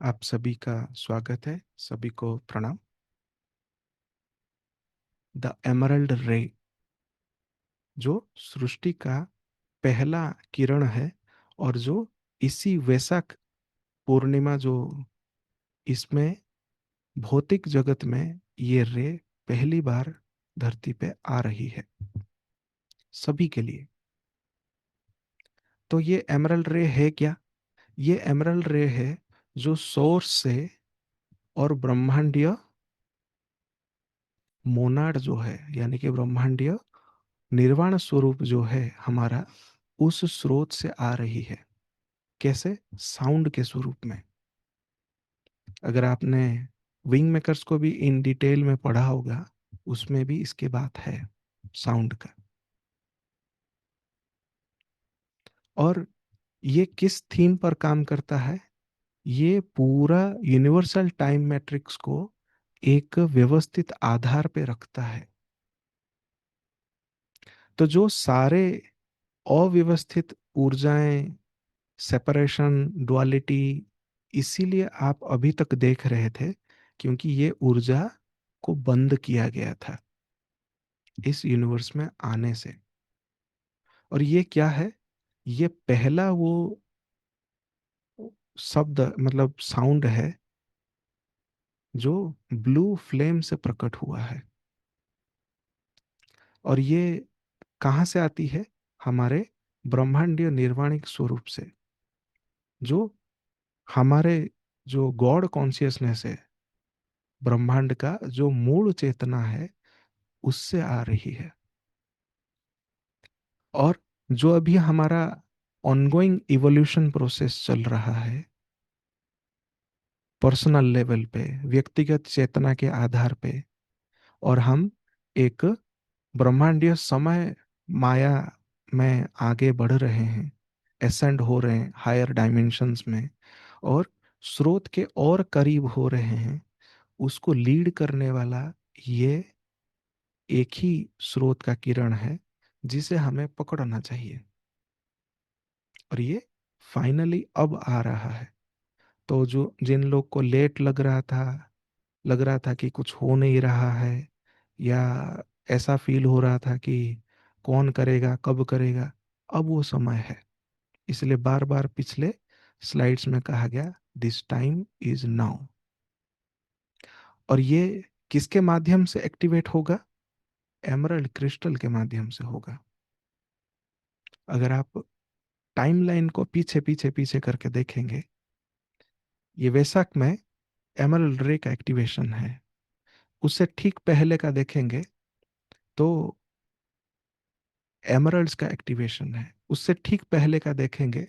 आप सभी का स्वागत है। सभी को प्रणाम। द एमरल्ड रे जो सृष्टि का पहला किरण है और जो इसी वैशाख पूर्णिमा जो इसमें भौतिक जगत में ये रे पहली बार धरती पे आ रही है सभी के लिए। तो ये एमरल्ड रे है क्या? ये एमरल्ड रे है जो सोर्स से और ब्रह्मांडीय मोनाड जो है, यानी कि ब्रह्मांडीय निर्वाण स्वरूप जो है हमारा, उस स्रोत से आ रही है। कैसे? साउंड के स्वरूप में। अगर आपने विंग मेकर्स को भी इन डिटेल में पढ़ा होगा, उसमें भी इसके बात है साउंड का। और ये किस थीम पर काम करता है? ये पूरा यूनिवर्सल टाइम मैट्रिक्स को एक व्यवस्थित आधार पे रखता है। तो जो सारे अव्यवस्थित ऊर्जाएं, सेपरेशन, डुअलिटी, इसीलिए आप अभी तक देख रहे थे, क्योंकि ये ऊर्जा को बंद किया गया था इस यूनिवर्स में आने से। और ये क्या है? ये पहला वो शब्द, मतलब साउंड है, जो ब्लू फ्लेम से प्रकट हुआ है। और ये कहाँ से आती है? हमारे ब्रह्मांडीय निर्वाणिक स्वरूप से, जो हमारे जो गॉड कॉन्शियसनेस है, ब्रह्मांड का जो मूल चेतना है, उससे आ रही है। और जो अभी हमारा ऑनगोइंग इवोल्यूशन प्रोसेस चल रहा है, पर्सनल लेवल पे, व्यक्तिगत चेतना के आधार पे, और हम एक ब्रह्मांडीय समय माया में आगे बढ़ रहे हैं, एसेंड हो रहे हैं हायर डायमेंशंस में, और स्रोत के और करीब हो रहे हैं, उसको लीड करने वाला ये एक ही स्रोत का किरण है, जिसे हमें पकड़ना चाहिए। और ये फाइनली अब आ रहा है। तो जो जिन लोग को लेट लग रहा था कि कुछ हो नहीं रहा है, या ऐसा फील हो रहा था कि कौन करेगा, कब करेगा, अब वो समय है। इसलिए बार बार पिछले स्लाइड्स में कहा गया, दिस टाइम इज नाउ। और ये किसके माध्यम से एक्टिवेट होगा? एमरल्ड क्रिस्टल के माध्यम से होगा। अगर आप टाइमलाइन को पीछे पीछे पीछे करके देखेंगे, ये वैशाख में एमरल्ड रे का एक्टिवेशन है। उससे ठीक पहले का देखेंगे तो एमरल्ड्स का एक्टिवेशन है। उससे ठीक पहले का देखेंगे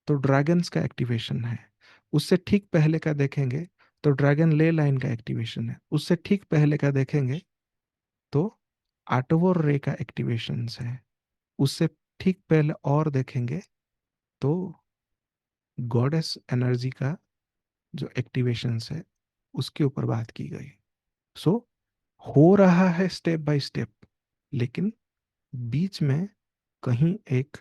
तो ड्रैगन्स का एक्टिवेशन है। उससे ठीक पहले का देखेंगे तो ड्रैगन ले लाइन का एक्टिवेशन है। उससे ठीक पहले का देखेंगे तो आटोवोर रे का एक्टिवेशन है। उससे ठीक पहले और देखेंगे तो गॉडेस एनर्जी का जो एक्टिवेशन है, उसके ऊपर बात की गई। सो हो रहा है स्टेप बाय स्टेप, लेकिन बीच में कहीं एक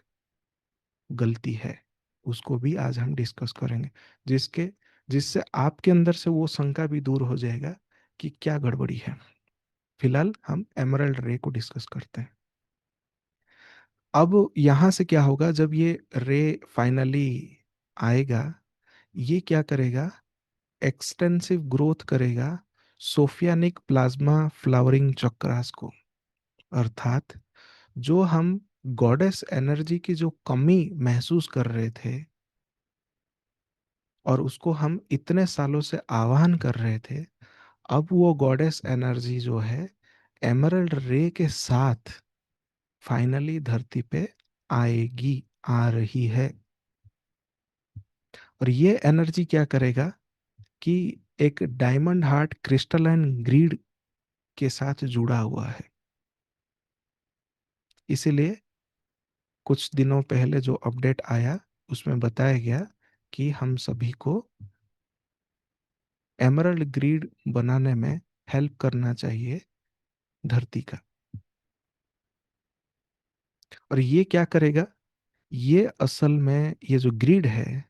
गलती है। उसको भी आज हम डिस्कस करेंगे, जिसके जिससे आपके अंदर से वो शंका भी दूर हो जाएगा कि क्या गड़बड़ी है। फिलहाल हम एमरल्ड रे को डिस्कस करते हैं। अब यहां से क्या होगा जब ये रे फाइनली आएगा? ये क्या करेगा? एक्सटेंसिव ग्रोथ करेगा सोफियानिक प्लाज्मा फ्लावरिंग चक्रास को। अर्थात जो हम गॉडेस एनर्जी की जो कमी महसूस कर रहे थे, और उसको हम इतने सालों से आह्वान कर रहे थे, अब वो गॉडेस एनर्जी जो है एमरल्ड रे के साथ फाइनली धरती पे आएगी, आ रही है। और ये एनर्जी क्या करेगा कि एक डायमंड हार्ट क्रिस्टलाइन ग्रिड के साथ जुड़ा हुआ है। इसीलिए कुछ दिनों पहले जो अपडेट आया, उसमें बताया गया कि हम सभी को एमरल्ड ग्रिड बनाने में हेल्प करना चाहिए धरती का। और ये क्या करेगा? ये असल में ये जो ग्रिड है,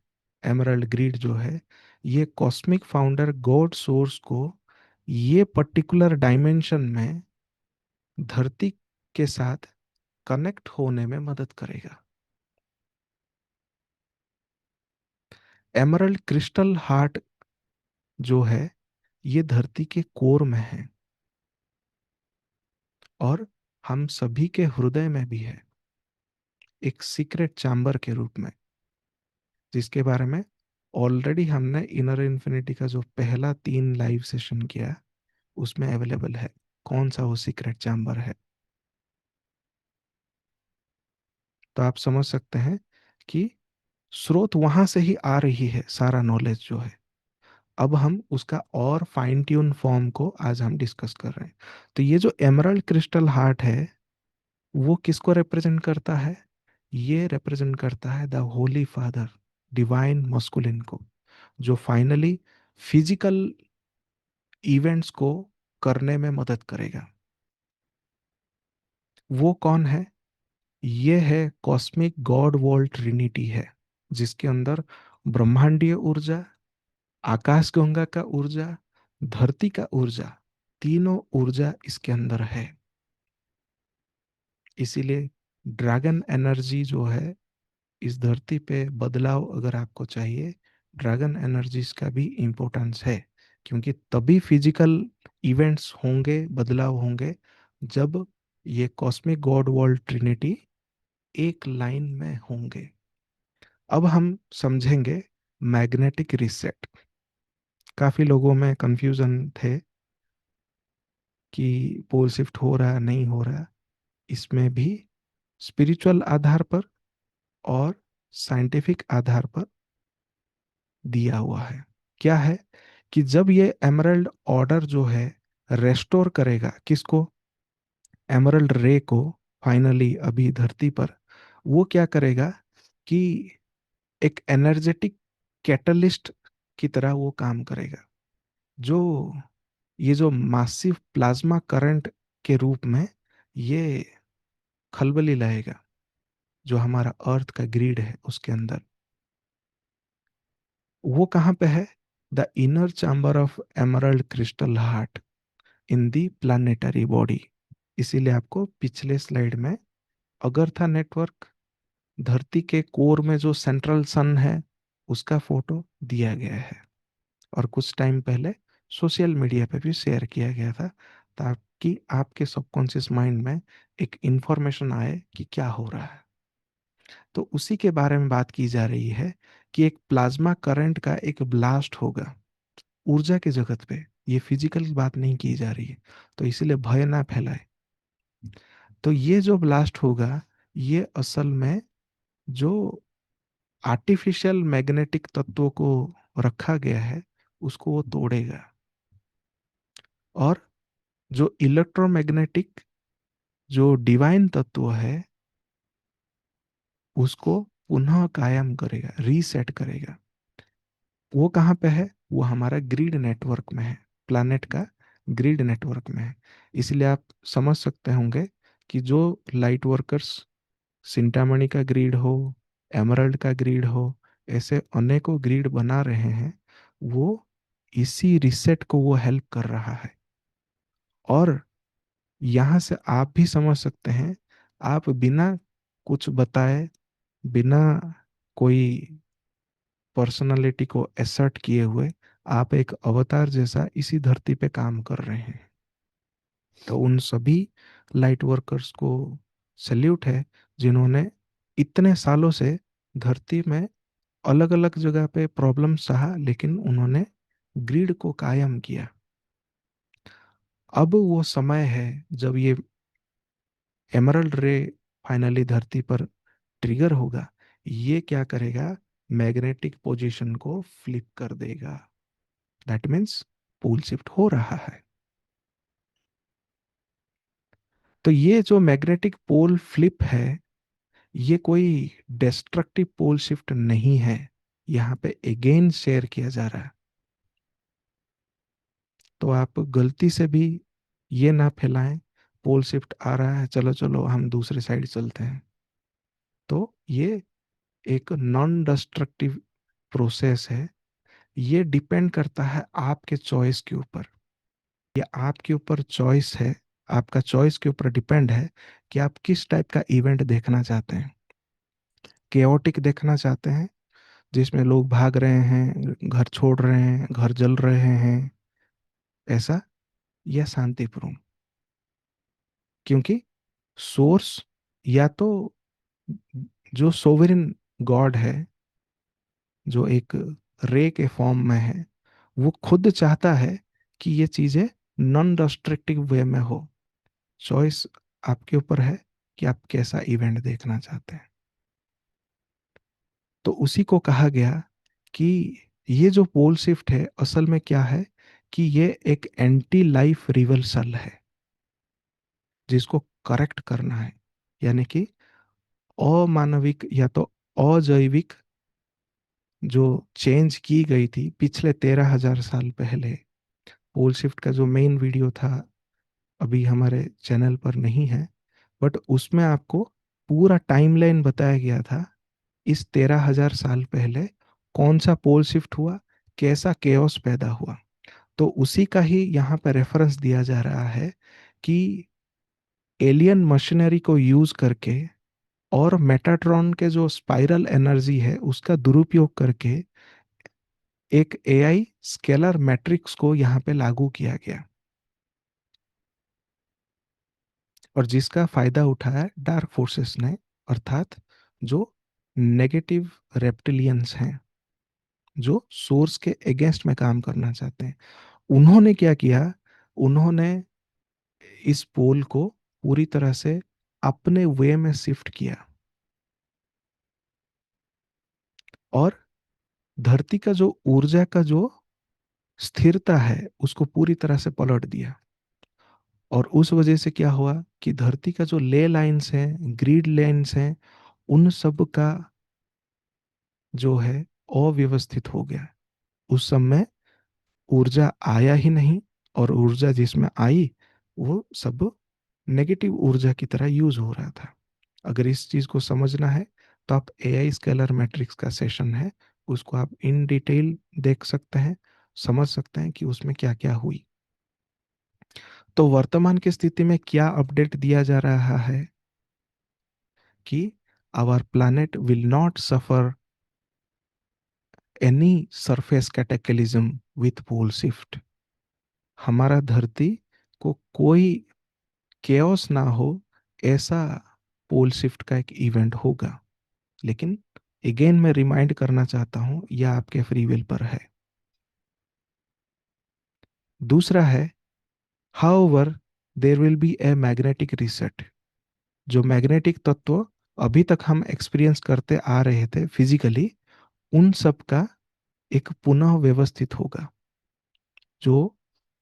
एमरल्ड ग्रिड जो है, ये कॉस्मिक फाउंडर गॉड सोर्स को ये पर्टिकुलर डायमेंशन में धरती के साथ कनेक्ट होने में मदद करेगा। एमरल्ड क्रिस्टल हार्ट जो है, ये धरती के कोर में है और हम सभी के हृदय में भी है, एक सीक्रेट चैम्बर के रूप में, जिसके बारे में ऑलरेडी हमने इनर इन्फिनिटी का जो पहला 3 लाइव सेशन किया उसमें अवेलेबल है, कौन सा वो सीक्रेट चैम्बर है। तो आप समझ सकते हैं कि स्रोत वहां से ही आ रही है, सारा नॉलेज जो है। अब हम उसका और फाइन ट्यून फॉर्म को आज हम डिस्कस कर रहे हैं। तो ये जो एमरल्ड क्रिस्टल हार्ट है, वो किसको रिप्रेजेंट करता है? ये रिप्रेजेंट करता है the Holi father, divine masculine को, जो फाइनली फिजिकल इवेंट्स को करने में मदद करेगा। वो कौन है? ये है कॉस्मिक गॉड वॉल ट्रिनिटी है, जिसके अंदर ब्रह्मांडीय ऊर्जा, आकाशगंगा का ऊर्जा, धरती का ऊर्जा, तीनों ऊर्जा इसके अंदर है। इसीलिए ड्रैगन एनर्जी जो है, इस धरती पे बदलाव अगर आपको चाहिए, ड्रैगन एनर्जीज का भी इम्पोर्टेंस है। क्योंकि तभी फिजिकल इवेंट्स होंगे, बदलाव होंगे, जब ये कॉस्मिक गॉड वर्ल्ड ट्रिनिटी एक लाइन में होंगे। अब हम समझेंगे मैग्नेटिक रीसेट। काफी लोगों में कंफ्यूजन थे कि पोल शिफ्ट हो रहा नहीं हो रहा। इसमें भी स्पिरिचुअल आधार पर और साइंटिफिक आधार पर दिया हुआ है। क्या है कि जब ये एमरल्ड ऑर्डर जो है रेस्टोर करेगा किसको? एमरल्ड रे को, फाइनली अभी धरती पर, वो क्या करेगा कि एक एनर्जेटिक कैटलिस्ट की तरह वो काम करेगा, जो ये जो मासिव प्लाज्मा करंट के रूप में ये खलबली लाएगा, जो हमारा अर्थ का ग्रिड है उसके अंदर। वो कहाँ पे है? The inner chamber of emerald crystal heart in the planetary body. इसीलिए आपको पिछले स्लाइड में अगरथा नेटवर्क, धरती के कोर में जो सेंट्रल सन है, उसका फोटो दिया गया है, और कुछ टाइम पहले सोशल मीडिया पे भी शेयर किया गया था, ताकि आपके सबकॉन्शियस माइंड में एक इंफॉर्मेशन आए कि क्या हो रहा है। तो उसी के बारे में बात की जा रही है कि एक प्लाज्मा करंट का एक ब्लास्ट होगा ऊर्जा के जगत पे। ये फिजिकल बात नहीं की जा रही है, तो इसीलिए भय ना फैलाए। तो ये जो ब्लास्ट होगा, ये असल में जो आर्टिफिशियल मैग्नेटिक तत्वों को रखा गया है उसको वो तोड़ेगा, और जो इलेक्ट्रोमैग्नेटिक जो डिवाइन तत्व है उसको पुनः कायम करेगा, रीसेट करेगा। वो कहाँ पे है? वो हमारा ग्रिड नेटवर्क में है, प्लैनेट का ग्रिड नेटवर्क में है। इसलिए आप समझ सकते होंगे कि जो लाइट वर्कर्स सिंटामणि का ग्रिड हो, एमरल्ड का ग्रिड हो, ऐसे अनेकों ग्रिड बना रहे हैं, वो इसी रिसेट को वो हेल्प कर रहा है। और यहाँ से आप भी समझ सकते हैं, आप बिना कुछ बताए, बिना कोई पर्सनालिटी को एसर्ट किए हुए, आप एक अवतार जैसा इसी धरती पे काम कर रहे हैं। तो उन सभी लाइट वर्कर्स को सल्यूट है, जिन्होंने इतने सालों से धरती में अलग अलग जगह पे प्रॉब्लम सहा, लेकिन उन्होंने ग्रिड को कायम किया। अब वो समय है जब ये एमरल्ड रे फाइनली धरती पर ट्रिगर होगा। ये क्या करेगा? मैग्नेटिक पोजीशन को फ्लिप कर देगा। दैट मीन्स पोल शिफ्ट हो रहा है। तो ये जो मैग्नेटिक पोल फ्लिप है, ये कोई डिस्ट्रक्टिव पोल शिफ्ट नहीं है। यहाँ पे अगेन शेयर किया जा रहा है। तो आप गलती से भी ये ना फैलाएं, पोल शिफ्ट आ रहा है, चलो चलो हम दूसरे साइड चलते हैं। तो ये एक नॉन डिस्ट्रक्टिव प्रोसेस है, ये डिपेंड करता है आपके चॉइस के ऊपर। ये आपके ऊपर चॉइस है, आपका चॉइस के ऊपर डिपेंड है कि आप किस टाइप का इवेंट देखना चाहते हैं। केओटिक देखना चाहते हैं जिसमें लोग भाग रहे हैं, घर छोड़ रहे हैं, घर जल रहे हैं, ऐसा, या शांतिपूर्ण? क्योंकि सोर्स, या तो जो सोवरेन गॉड है, जो एक रे के फॉर्म में है, वो खुद चाहता है कि ये चीज़ें नॉन रेस्ट्रिक्टिव वे में हो। चॉइस आपके ऊपर है कि आप कैसा इवेंट देखना चाहते हैं। तो उसी को कहा गया कि ये जो पोल शिफ्ट है असल में क्या है, कि ये एक एंटी लाइफ रिवर्सल है जिसको करेक्ट करना है। यानी कि अमानविक या तो अजैविक जो चेंज की गई थी पिछले 13,000 साल पहले। पोल शिफ्ट का जो मेन वीडियो था अभी हमारे चैनल पर नहीं है, बट उसमें आपको पूरा टाइमलाइन बताया गया था, इस 13,000 साल पहले कौन सा पोल शिफ्ट हुआ, कैसा केओस पैदा हुआ। तो उसी का ही यहाँ पर रेफरेंस दिया जा रहा है कि एलियन मशीनरी को यूज करके और मेटाट्रॉन के जो स्पाइरल एनर्जी है उसका दुरुपयोग करके एक एआई स्केलर मैट्रिक्स को यहाँ पे लागू किया गया, और जिसका फायदा उठाया डार्क फोर्सेस ने, अर्थात जो नेगेटिव रेप्टिलियंस हैं, जो सोर्स के अगेंस्ट में काम करना चाहते हैं। उन्होंने क्या किया, उन्होंने इस पोल को पूरी तरह से अपने वे में शिफ्ट किया और धरती का जो ऊर्जा का जो स्थिरता है उसको पूरी तरह से पलट दिया। और उस वजह से क्या हुआ कि धरती का जो ले लाइंस हैं, ग्रिड लाइंस हैं, उन सब का जो है अव्यवस्थित हो गया। उस समय ऊर्जा आया ही नहीं, और ऊर्जा जिसमें आई वो सब नेगेटिव ऊर्जा की तरह यूज हो रहा था। अगर इस चीज को समझना है तो आप एआई स्केलर मैट्रिक्स का सेशन है, उसको आप इन डिटेल देख सकते हैं, समझ सकते हैं कि उसमें क्या क्या हुई। तो वर्तमान की स्थिति में क्या अपडेट दिया जा रहा है कि our planet will not suffer any surface cataclysm with pole shift. हमारा धरती को कोई केओस ना हो, ऐसा पोल शिफ्ट का एक इवेंट होगा। लेकिन अगेन मैं रिमाइंड करना चाहता हूं, यह आपके फ्री विल पर है। दूसरा है, however there will be a magnetic reset. जो मैग्नेटिक तत्व अभी तक हम एक्सपीरियंस करते आ रहे थे फिजिकली, उन सब का एक पुनः व्यवस्थित होगा जो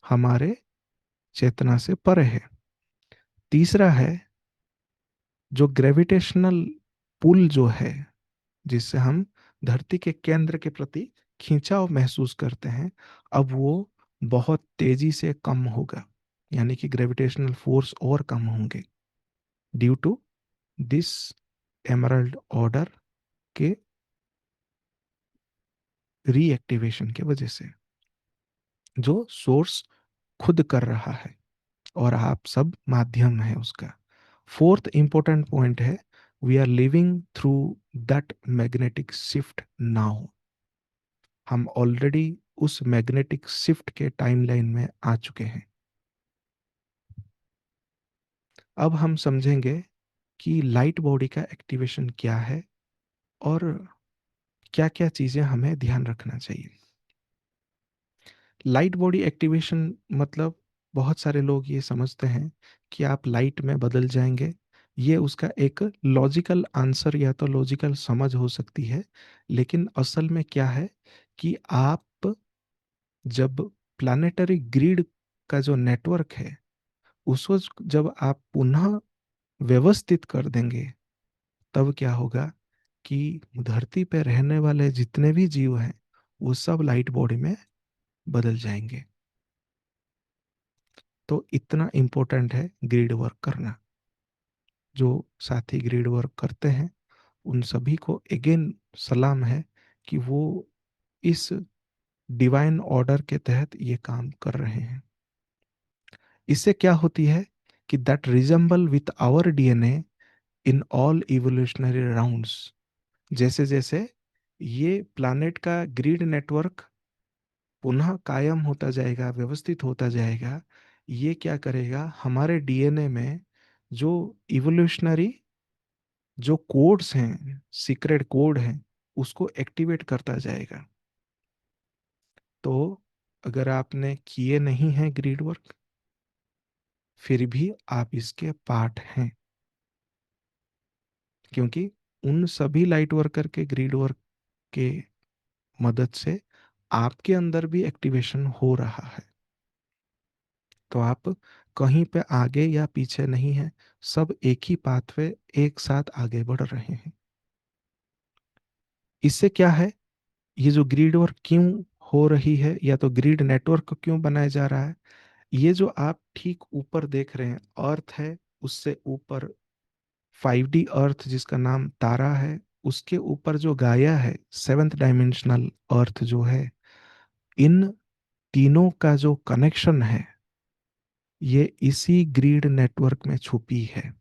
हमारे चेतना से परे है। तीसरा है, जो ग्रेविटेशनल पुल जो है, जिससे हम धरती के केंद्र के प्रति खिंचाव महसूस करते हैं, अब वो बहुत तेजी से कम होगा। यानी कि ग्रेविटेशनल फोर्स और कम होंगे due to this emerald order के रीएक्टिवेशन के वजह से, जो सोर्स खुद कर रहा है और आप सब माध्यम है उसका। फोर्थ इंपॉर्टेंट पॉइंट है, we are living through that magnetic shift now. हम ऑलरेडी उस मैग्नेटिक शिफ्ट के टाइमलाइन में आ चुके हैं। अब हम समझेंगे कि लाइट बॉडी का एक्टिवेशन क्या है और क्या क्या चीज़ें हमें ध्यान रखना चाहिए। लाइट बॉडी एक्टिवेशन मतलब, बहुत सारे लोग ये समझते हैं कि आप लाइट में बदल जाएंगे। ये उसका एक लॉजिकल आंसर या तो लॉजिकल समझ हो सकती है, लेकिन असल में क्या है कि आप जब प्लानिटरी ग्रिड का जो नेटवर्क है उसको जब आप पुनः व्यवस्थित कर देंगे, तब क्या होगा कि धरती पर रहने वाले जितने भी जीव हैं वो सब लाइट बॉडी में बदल जाएंगे। तो इतना इम्पोर्टेंट है ग्रिड वर्क करना। जो साथी ग्रिड वर्क करते हैं उन सभी को अगेन सलाम है कि वो इस डिवाइन ऑर्डर के तहत ये काम कर रहे हैं। इससे क्या होती है कि that resemble with our DNA in all evolutionary rounds. जैसे जैसे ये प्लानेट का ग्रिड नेटवर्क पुनः कायम होता जाएगा, व्यवस्थित होता जाएगा, ये क्या करेगा, हमारे डीएनए में जो इवोल्यूशनरी जो कोड्स हैं, सीक्रेट कोड हैं, उसको एक्टिवेट करता जाएगा। तो अगर आपने किए नहीं है ग्रिड वर्क, फिर भी आप इसके पार्ट हैं, क्योंकि उन सभी लाइट वर्कर के ग्रिड वर्क के मदद से आपके अंदर भी एक्टिवेशन हो रहा है। तो आप कहीं पे आगे या पीछे नहीं है, सब एक ही पाथवे एक साथ आगे बढ़ रहे हैं। इससे क्या है, ये जो ग्रिड वर्क क्यों हो रही है, या तो ग्रिड नेटवर्क क्यों बनाया जा रहा है, ये जो आप ठीक ऊपर देख रहे हैं अर्थ है, उससे ऊपर 5D अर्थ जिसका नाम तारा है, उसके ऊपर जो गाया है, सेवेंथ डायमेंशनल अर्थ जो है, इन तीनों का जो कनेक्शन है, ये इसी ग्रिड नेटवर्क में छुपी है।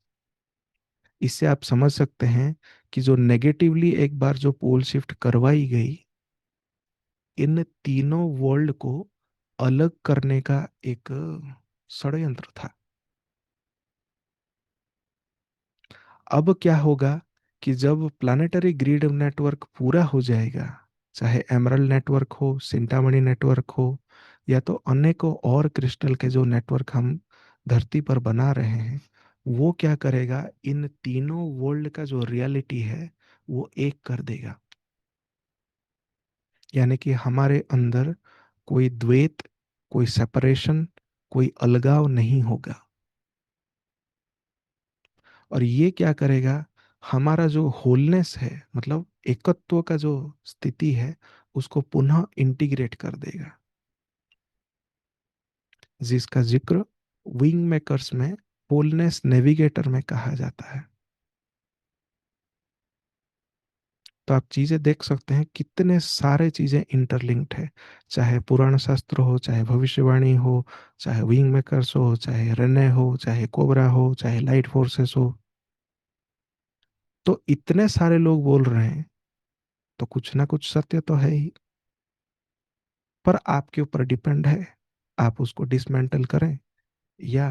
इससे आप समझ सकते हैं कि जो नेगेटिवली एक बार जो पोल शिफ्ट करवाई गई, इन तीनों वर्ल्ड को अलग करने का एक षड्यंत्र था। अब क्या होगा कि जब प्लानिटरी ग्रिड नेटवर्क पूरा हो जाएगा, चाहे एमरल्ड नेटवर्क हो, सिंटामणि नेटवर्क हो, या तो अनेकों और क्रिस्टल के जो नेटवर्क हम धरती पर बना रहे हैं, वो क्या करेगा, इन तीनों वर्ल्ड का जो रियलिटी है वो एक कर देगा। यानी कि हमारे अंदर कोई द्वैत, कोई सेपरेशन, कोई अलगाव नहीं होगा। और ये क्या करेगा, हमारा जो होलनेस है, मतलब एकत्व का जो स्थिति है, उसको पुनः इंटीग्रेट कर देगा, जिसका जिक्र विंग मेकर्स में होलनेस नेविगेटर में कहा जाता है। तो आप चीजें देख सकते हैं कितने सारे चीजें इंटरलिंक्ड है, चाहे पुराण शास्त्र हो, चाहे भविष्यवाणी हो, चाहे विंग मेकर्स हो, चाहे रेने हो, चाहे कोबरा हो, चाहे लाइट फोर्सेस हो। तो इतने सारे लोग बोल रहे हैं, तो कुछ ना कुछ सत्य तो है ही। पर आपके ऊपर डिपेंड है, आप उसको डिसमेंटल करें या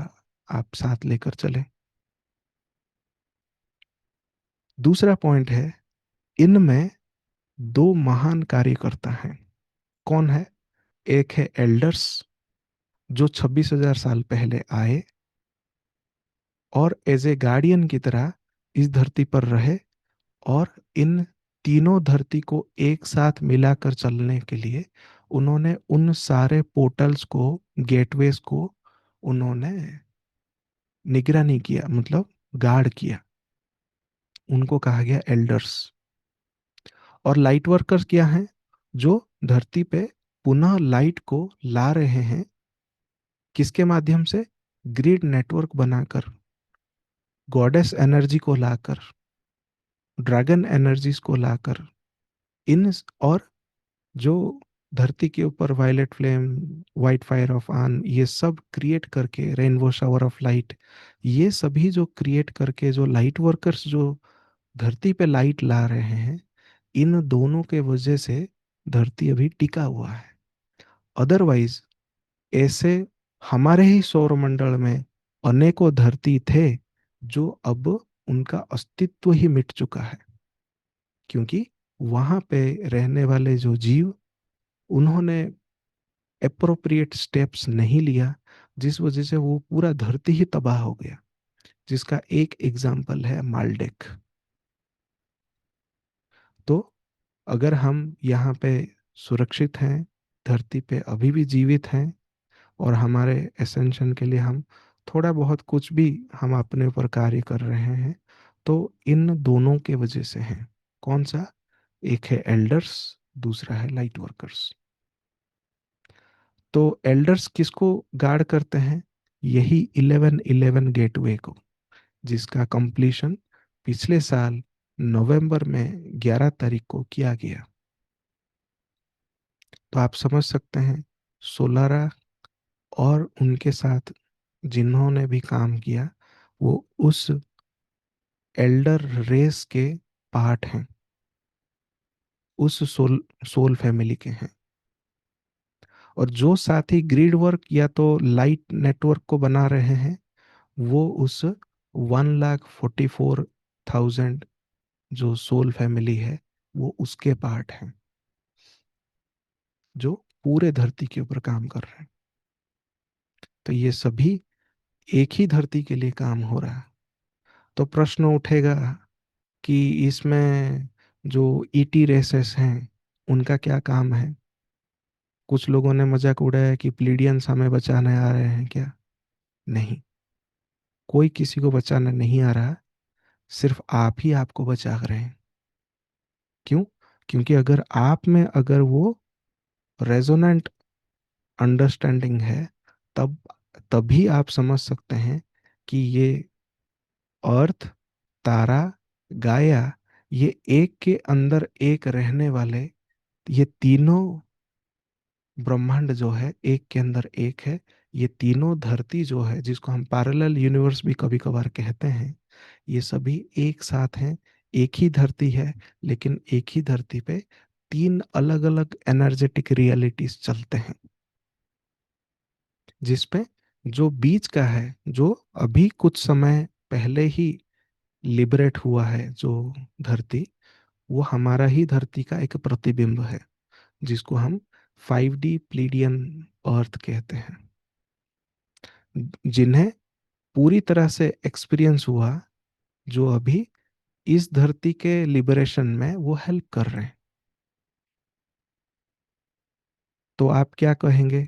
आप साथ लेकर चलें। दूसरा पॉइंट है, इनमें दो महान कार्यकर्ता हैं। कौन है? एक है एल्डर्स, जो 26,000 साल पहले आए और एज ए गार्डियन की तरह इस धरती पर रहे, और इन तीनों धरती को एक साथ मिलाकर चलने के लिए उन्होंने उन सारे पोर्टल्स को, गेटवेज को उन्होंने निगरानी किया, मतलब गार्ड किया। उनको कहा गया एल्डर्स। और लाइट वर्कर्स क्या हैं? जो धरती पे पुनः लाइट को ला रहे हैं, किसके माध्यम से? ग्रिड नेटवर्क बनाकर, गॉडेस एनर्जी को लाकर, ड्रैगन एनर्जीज को लाकर, इन और जो धरती के ऊपर violet flame, white fire of आन, ये सब क्रिएट करके, रेनबो शावर ऑफ लाइट, ये सभी जो क्रिएट करके जो लाइट वर्कर्स जो धरती पे लाइट ला रहे हैं, इन दोनों के वजह से धरती अभी टिका हुआ है। अदरवाइज ऐसे हमारे ही सौरमंडल में अनेकों धरती थे जो अब उनका अस्तित्व ही मिट चुका है, क्योंकि वहां पे रहने वाले जो जीव, उन्होंने अप्रोप्रिएट स्टेप्स नहीं लिया, जिस वजह से वो पूरा धरती ही तबाह हो गया। जिसका एक एग्जाम्पल है मालडेक। तो अगर हम यहाँ पे सुरक्षित हैं, धरती पे अभी भी जीवित हैं, और हमारे एसेंशन के लिए हम थोड़ा बहुत कुछ भी हम अपने ऊपर कार्य कर रहे हैं, तो इन दोनों के वजह से हैं। कौन सा? एक है एल्डर्स, दूसरा है लाइट वर्कर्स। तो एल्डर्स किसको गार्ड करते हैं? यही 1111 गेटवे को, जिसका कंप्लीशन पिछले साल नवंबर में 11 तारीख को किया गया। तो आप समझ सकते हैं सोलारा और उनके साथ जिन्होंने भी काम किया वो उस एल्डर रेस के पार्ट हैं, उस सोल फैमिली के हैं। और जो साथी ग्रिड वर्क या तो लाइट नेटवर्क को बना रहे हैं वो उस 1,44,000 जो सोल फैमिली है वो उसके पार्ट हैं, जो पूरे धरती के ऊपर काम कर रहे हैं। तो ये सभी एक ही धरती के लिए काम हो रहा है। तो प्रश्न उठेगा कि इसमें जो ईटी रेसेस हैं उनका क्या काम है। कुछ लोगों ने मजाक उड़ाया कि प्लीडियंस हमें बचाने आ रहे हैं क्या। नहीं, कोई किसी को बचाने नहीं आ रहा, सिर्फ आप ही आपको बचा रहे हैं। क्यों? क्योंकि अगर आप में अगर वो रेजोनेंट अंडरस्टैंडिंग है, तब तभी आप समझ सकते हैं कि ये अर्थ, तारा, गाया, ये एक के अंदर एक रहने वाले, ये तीनों ब्रह्मांड जो है एक के अंदर एक है। ये तीनों धरती जो है जिसको हम पैरेलल यूनिवर्स भी कभी कभार कहते हैं, ये सभी एक साथ हैं। एक ही धरती है, लेकिन एक ही धरती पे तीन अलग अलग एनर्जेटिक रियलिटीज चलते हैं, जिसपे जो बीच का है, जो अभी कुछ समय पहले ही लिबरेट हुआ है, जो धरती, वो हमारा ही धरती का एक प्रतिबिंब है, जिसको हम 5D प्लीडियन अर्थ कहते हैं, जिन्हें पूरी तरह से एक्सपीरियंस हुआ, जो अभी इस धरती के लिबरेशन में वो हेल्प कर रहे हैं। तो आप क्या कहेंगे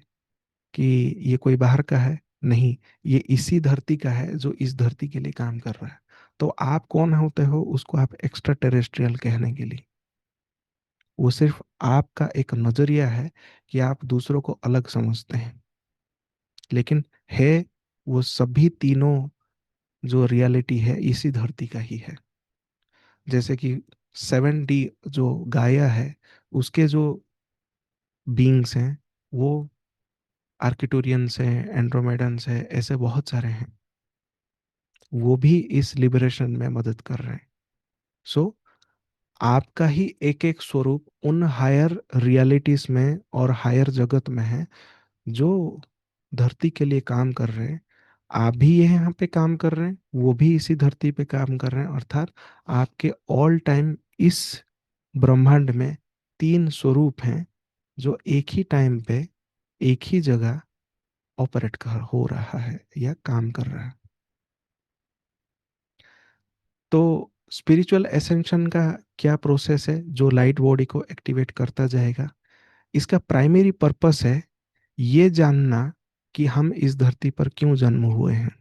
कि ये कोई बाहर का है? नहीं, ये इसी धरती का है जो इस धरती के लिए काम कर रहा है। तो आप कौन होते हो उसको आप एक्स्ट्रा टेरेस्ट्रियल कहने के लिए? वो सिर्फ आपका एक नजरिया है कि आप दूसरों को अलग समझते हैं, लेकिन है वो सभी तीनों जो रियलिटी है इसी धरती का ही है। जैसे कि 7D जो गाया है, उसके जो बीइंग्स हैं वो आर्किटूरियंस हैं, एंड्रोमेडन्स है, ऐसे बहुत सारे हैं, वो भी इस लिबरेशन में मदद कर रहे हैं। सो आपका ही एक एक स्वरूप उन हायर रियलिटीज में और हायर जगत में है, जो धरती के लिए काम कर रहे हैं। आप भी ये यहाँ पे काम कर रहे हैं, वो भी इसी धरती पे काम कर रहे हैं, अर्थात आपके ऑल टाइम इस ब्रह्मांड में तीन स्वरूप हैं, जो एक ही टाइम पे एक ही जगह ऑपरेट कर हो रहा है या काम कर रहा है। तो स्पिरिचुअल एसेंशन का क्या प्रोसेस है जो लाइट बॉडी को एक्टिवेट करता जाएगा? इसका प्राइमरी पर्पस है ये जानना कि हम इस धरती पर क्यों जन्म हुए हैं।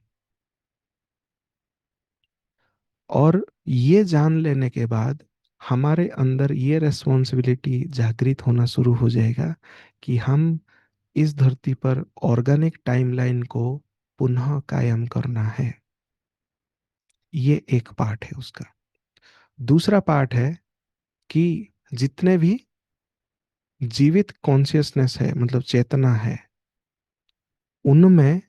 और ये जान लेने के बाद हमारे अंदर ये रेस्पॉन्सिबिलिटी जागृत होना शुरू हो जाएगा कि हम इस धरती पर ऑर्गेनिक टाइमलाइन को पुनः कायम करना है। ये एक पार्ट है उसका। दूसरा पार्ट है कि जितने भी जीवित कॉन्शियसनेस है, मतलब चेतना है, उनमें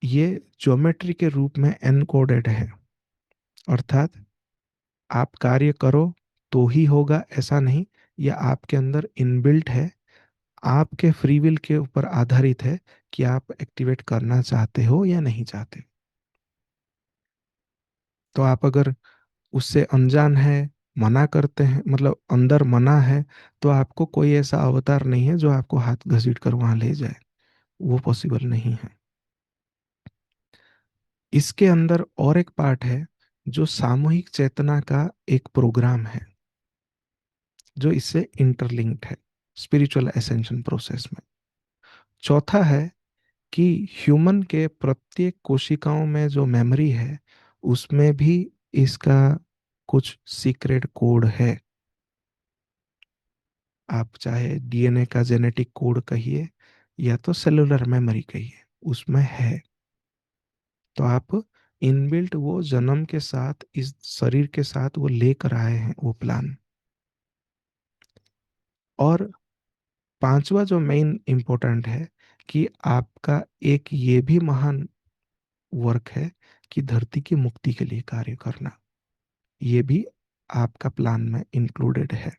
ये ज्योमेट्री के रूप में एनकोडेड है। अर्थात आप कार्य करो तो ही होगा ऐसा नहीं, या आपके अंदर इनबिल्ट है, आपके फ्री विल के ऊपर आधारित है कि आप एक्टिवेट करना चाहते हो या नहीं चाहते। तो आप अगर उससे अनजान है, मना करते हैं, मतलब अंदर मना है, तो आपको कोई ऐसा अवतार नहीं है जो आपको हाथ घसीट कर वहां ले जाए, वो पॉसिबल नहीं है। इसके अंदर और एक पार्ट है जो सामूहिक चेतना का एक प्रोग्राम है, जो इससे इंटरलिंक्ड है स्पिरिचुअल एसेंशन प्रोसेस में। चौथा है कि ह्यूमन के प्रत्येक कोशिकाओं में जो मेमोरी है उसमें भी इसका कुछ सीक्रेट कोड है। आप चाहे डीएनए का जेनेटिक कोड कहिए या तो सेलुलर मेमोरी कहिए, उसमें है। तो आप इनबिल्ट वो जन्म के साथ इस शरीर के साथ वो लेकर आए हैं वो प्लान। और पांचवा जो मेन इम्पोर्टेंट है कि आपका एक ये भी महान वर्क है कि धरती की मुक्ति के लिए कार्य करना। ये भी आपका प्लान में इंक्लूडेड है।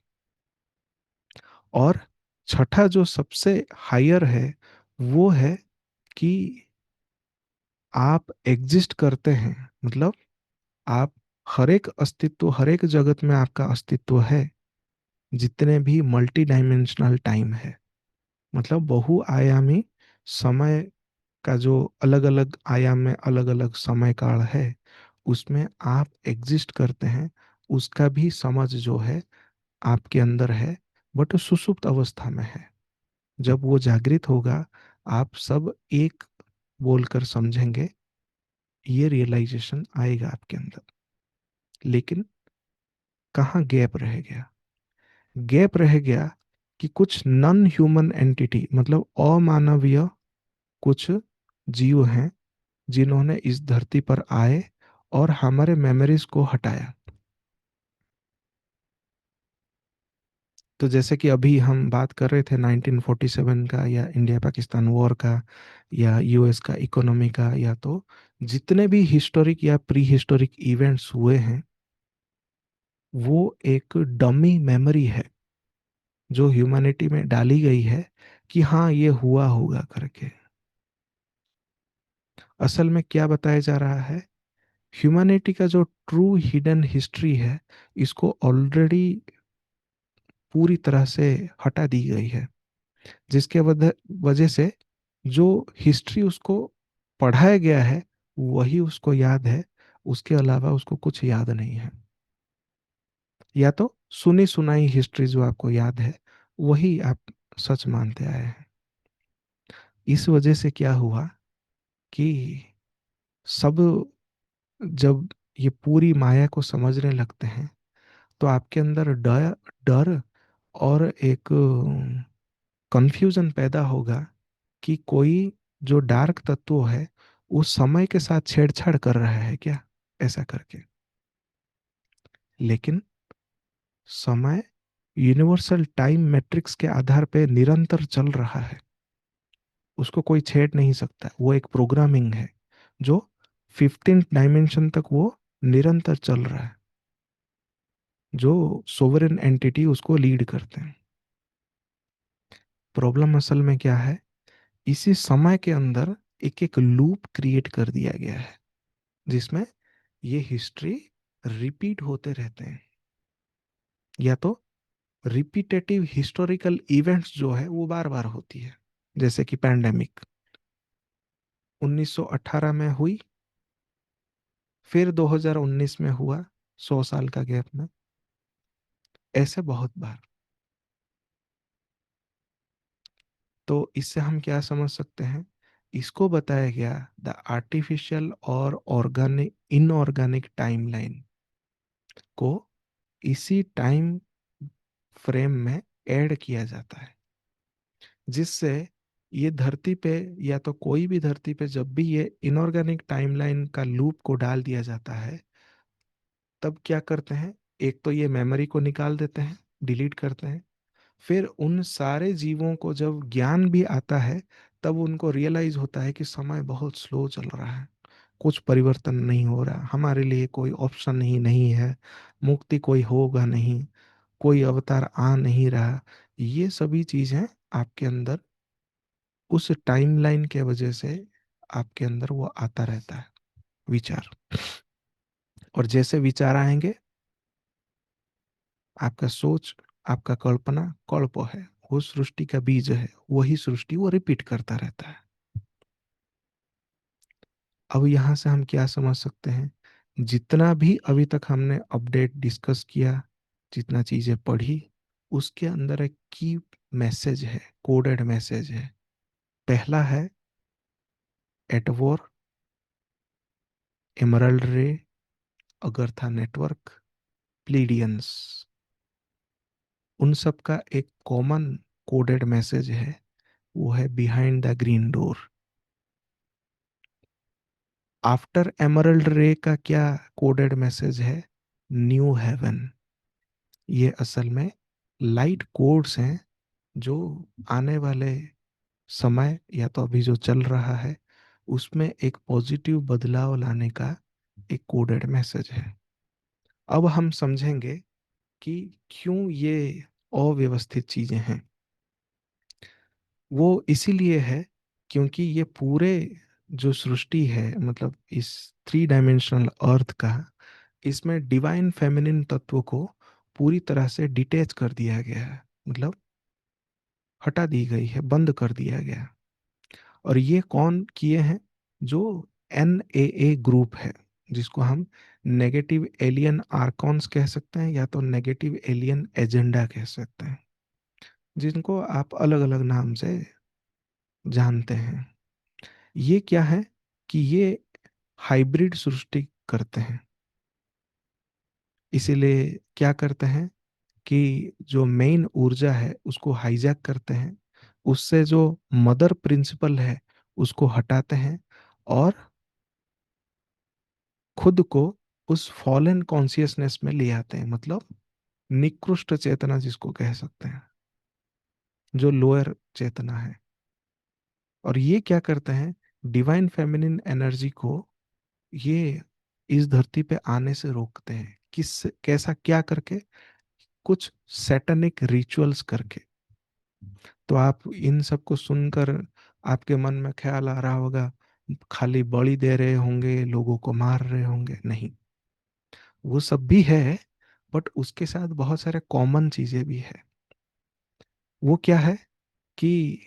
और छठा जो सबसे हायर है वो है कि आप एग्जिस्ट करते हैं, मतलब आप हर एक अस्तित्व, हर एक जगत में आपका अस्तित्व है। जितने भी मल्टी डायमेंशनल टाइम है, मतलब बहुआयामी समय का जो अलग अलग आयाम में अलग अलग समय काल है, उसमें आप एग्जिस्ट करते हैं। उसका भी समझ जो है आपके अंदर है, बट सुषुप्त अवस्था में है। जब वो जागृत होगा, आप सब एक बोलकर समझेंगे, ये रियलाइजेशन आएगा आपके अंदर। लेकिन कहाँ गैप रह गया? गैप रह गया कि कुछ नॉन ह्यूमन एंटिटी, मतलब अमानवीय कुछ जीव हैं जिन्होंने इस धरती पर आए और हमारे मेमोरीज को हटाया। तो जैसे कि अभी हम बात कर रहे थे 1947 का, या इंडिया पाकिस्तान वॉर का, या यूएस का इकोनॉमी का, या तो जितने भी हिस्टोरिक या प्री हिस्टोरिक इवेंट्स हुए हैं, वो एक डमी मेमोरी है जो ह्यूमैनिटी में डाली गई है कि हाँ ये हुआ होगा करके। असल में क्या बताया जा रहा है, ह्यूमैनिटी का जो ट्रू हिडन हिस्ट्री है, इसको ऑलरेडी पूरी तरह से हटा दी गई है। जिसके वजह से जो हिस्ट्री उसको पढ़ाया गया है वही उसको याद है, उसके अलावा उसको कुछ याद नहीं है। या तो सुनी सुनाई हिस्ट्री जो आपको याद है वही आप सच मानते आए हैं। इस वजह से क्या हुआ कि सब जब ये पूरी माया को समझने लगते हैं, तो आपके अंदर डर डर और एक कंफ्यूजन पैदा होगा कि कोई जो डार्क तत्व है वो समय के साथ छेड़छाड़ कर रहा है क्या, ऐसा करके। लेकिन समय यूनिवर्सल टाइम मैट्रिक्स के आधार पे निरंतर चल रहा है, उसको कोई छेड़ नहीं सकता। वो एक प्रोग्रामिंग है जो 15th डायमेंशन तक वो निरंतर चल रहा है, जो सोवरेन एंटिटी उसको लीड करते हैं। प्रॉब्लम असल में क्या है, इसी समय के अंदर एक एक लूप क्रिएट कर दिया गया है जिसमें ये हिस्ट्री रिपीट होते रहते हैं। या तो रिपीटेटिव हिस्टोरिकल इवेंट्स जो है वो बार बार होती है, जैसे कि पैंडेमिक 1918 में हुई, फिर 2019 में हुआ, 100 साल का गैप में। ऐसे बहुत बार। तो इससे हम क्या समझ सकते हैं, इसको बताया गया द आर्टिफिशियल और ऑर्गेनिक इनऑर्गेनिक टाइमलाइन को इसी टाइम फ्रेम में ऐड किया जाता है, जिससे ये धरती पे, या तो कोई भी धरती पे जब भी ये इनऑर्गेनिक टाइमलाइन का लूप को डाल दिया जाता है, तब क्या करते हैं, एक तो ये मेमोरी को निकाल देते हैं, डिलीट करते हैं। फिर उन सारे जीवों को जब ज्ञान भी आता है, तब उनको रियलाइज होता है कि समय बहुत स्लो चल रहा है, कुछ परिवर्तन नहीं हो रहा, हमारे लिए कोई ऑप्शन ही नहीं है, मुक्ति कोई होगा नहीं, कोई अवतार आ नहीं रहा। ये सभी चीजें आपके अंदर उस टाइमलाइन के वजह से आपके अंदर वो आता रहता है, विचार। और जैसे विचार आएंगे, आपका सोच, आपका कल्पना कल्प है, वो सृष्टि का बीज है, वही सृष्टि वो रिपीट करता रहता है। अब यहाँ से हम क्या समझ सकते हैं, जितना भी अभी तक हमने अपडेट डिस्कस किया, जितना चीजें पढ़ी, उसके अंदर एक की मैसेज है, कोडेड मैसेज है। पहला है एटवोर, एमरल्ड रे, अगरथा नेटवर्क, प्लीडियंस, उन सब का एक कॉमन कोडेड मैसेज है, वो है behind the green door. After emerald रे का क्या कोडेड मैसेज है, न्यू हेवन। ये असल में लाइट कोड्स हैं जो आने वाले समय या तो अभी जो चल रहा है उसमें एक पॉजिटिव बदलाव लाने का एक कोडेड मैसेज है। अब हम समझेंगे कि क्यों ये अव्यवस्थित चीजें हैं। वो इसीलिए है क्योंकि ये पूरे जो सृष्टि है, मतलब इस थ्री डायमेंशनल अर्थ का, इसमें डिवाइन फेमिनिन तत्व को पूरी तरह से डिटेच कर दिया गया है, मतलब हटा दी गई है, बंद कर दिया गया। और ये कौन किए हैं? जो NAA ग्रुप है, जिसको हम नेगेटिव एलियन आर्कॉन्स कह सकते हैं या तो नेगेटिव एलियन एजेंडा कह सकते हैं, जिनको आप अलग अलग नाम से जानते हैं। ये क्या है कि ये हाइब्रिड सृष्टि करते हैं। इसीलिए क्या करते हैं कि जो मेन ऊर्जा है उसको हाईजैक करते हैं, उससे जो मदर प्रिंसिपल है उसको हटाते हैं, और खुद को उस फॉलन कॉन्शियसनेस में ले आते हैं, मतलब निकृष्ट चेतना जिसको कह सकते हैं, जो लोअर चेतना है। और ये क्या करते हैं, डिवाइन फेमिनिन एनर्जी को ये इस धरती पे आने से रोकते हैं। किस कैसा क्या करके? कुछ सैटनिक रिचुअल्स करके। तो आप इन सब को सुनकर आपके मन में ख्याल आ रहा होगा खाली बलि दे रहे होंगे, लोगों को मार रहे होंगे। नहीं, वो सब भी है, बट उसके साथ बहुत सारे कॉमन चीजें भी है। वो क्या है कि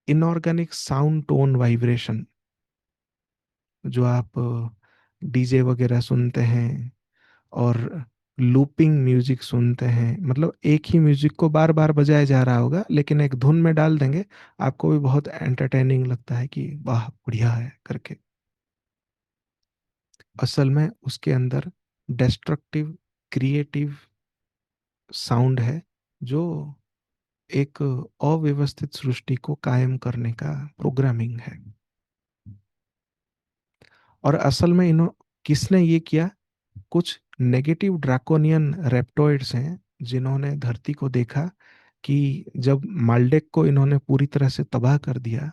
इनऑर्गेनिक साउंड टोन वाइब्रेशन, जो आप डीजे वगैरह सुनते हैं और लूपिंग म्यूजिक सुनते हैं, मतलब एक ही म्यूजिक को बार बार बजाया जा रहा होगा लेकिन एक धुन में डाल देंगे, आपको भी बहुत एंटरटेनिंग लगता है कि वाह बढ़िया है करके। असल में उसके अंदर डेस्ट्रक्टिव क्रिएटिव साउंड है, जो एक अव्यवस्थित सृष्टि को कायम करने का प्रोग्रामिंग है। और असल में इन्हों किसने ये किया? कुछ नेगेटिव ड्रैकोनियन रेप्टोइड्स हैं, जिन्होंने धरती को देखा कि जब माल्डेक को इन्होंने पूरी तरह से तबाह कर दिया,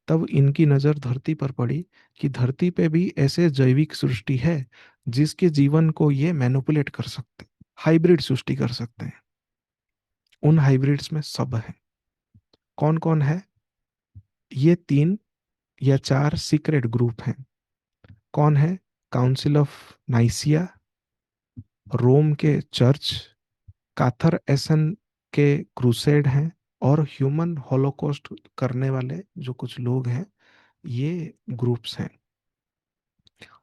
तब इनकी नज़र धरती पर पड़ी कि धरती पे भी ऐसे जैविक सृष्टि है जिसके जीवन को ये मैनिपुलेट कर सकते, हाइब्रिड सृष्टि कर सकते हैं। उन हाइब्रिड्स में सब है। कौन कौन है? ये 3 या 4 सीक्रेट ग्रुप हैं। कौन है? काउंसिल ऑफ नाइसिया, रोम के चर्च, काथर एसन के क्रूसेड हैं, और ह्यूमन हॉलोकॉस्ट करने वाले जो कुछ लोग हैं, ये ग्रुप्स हैं।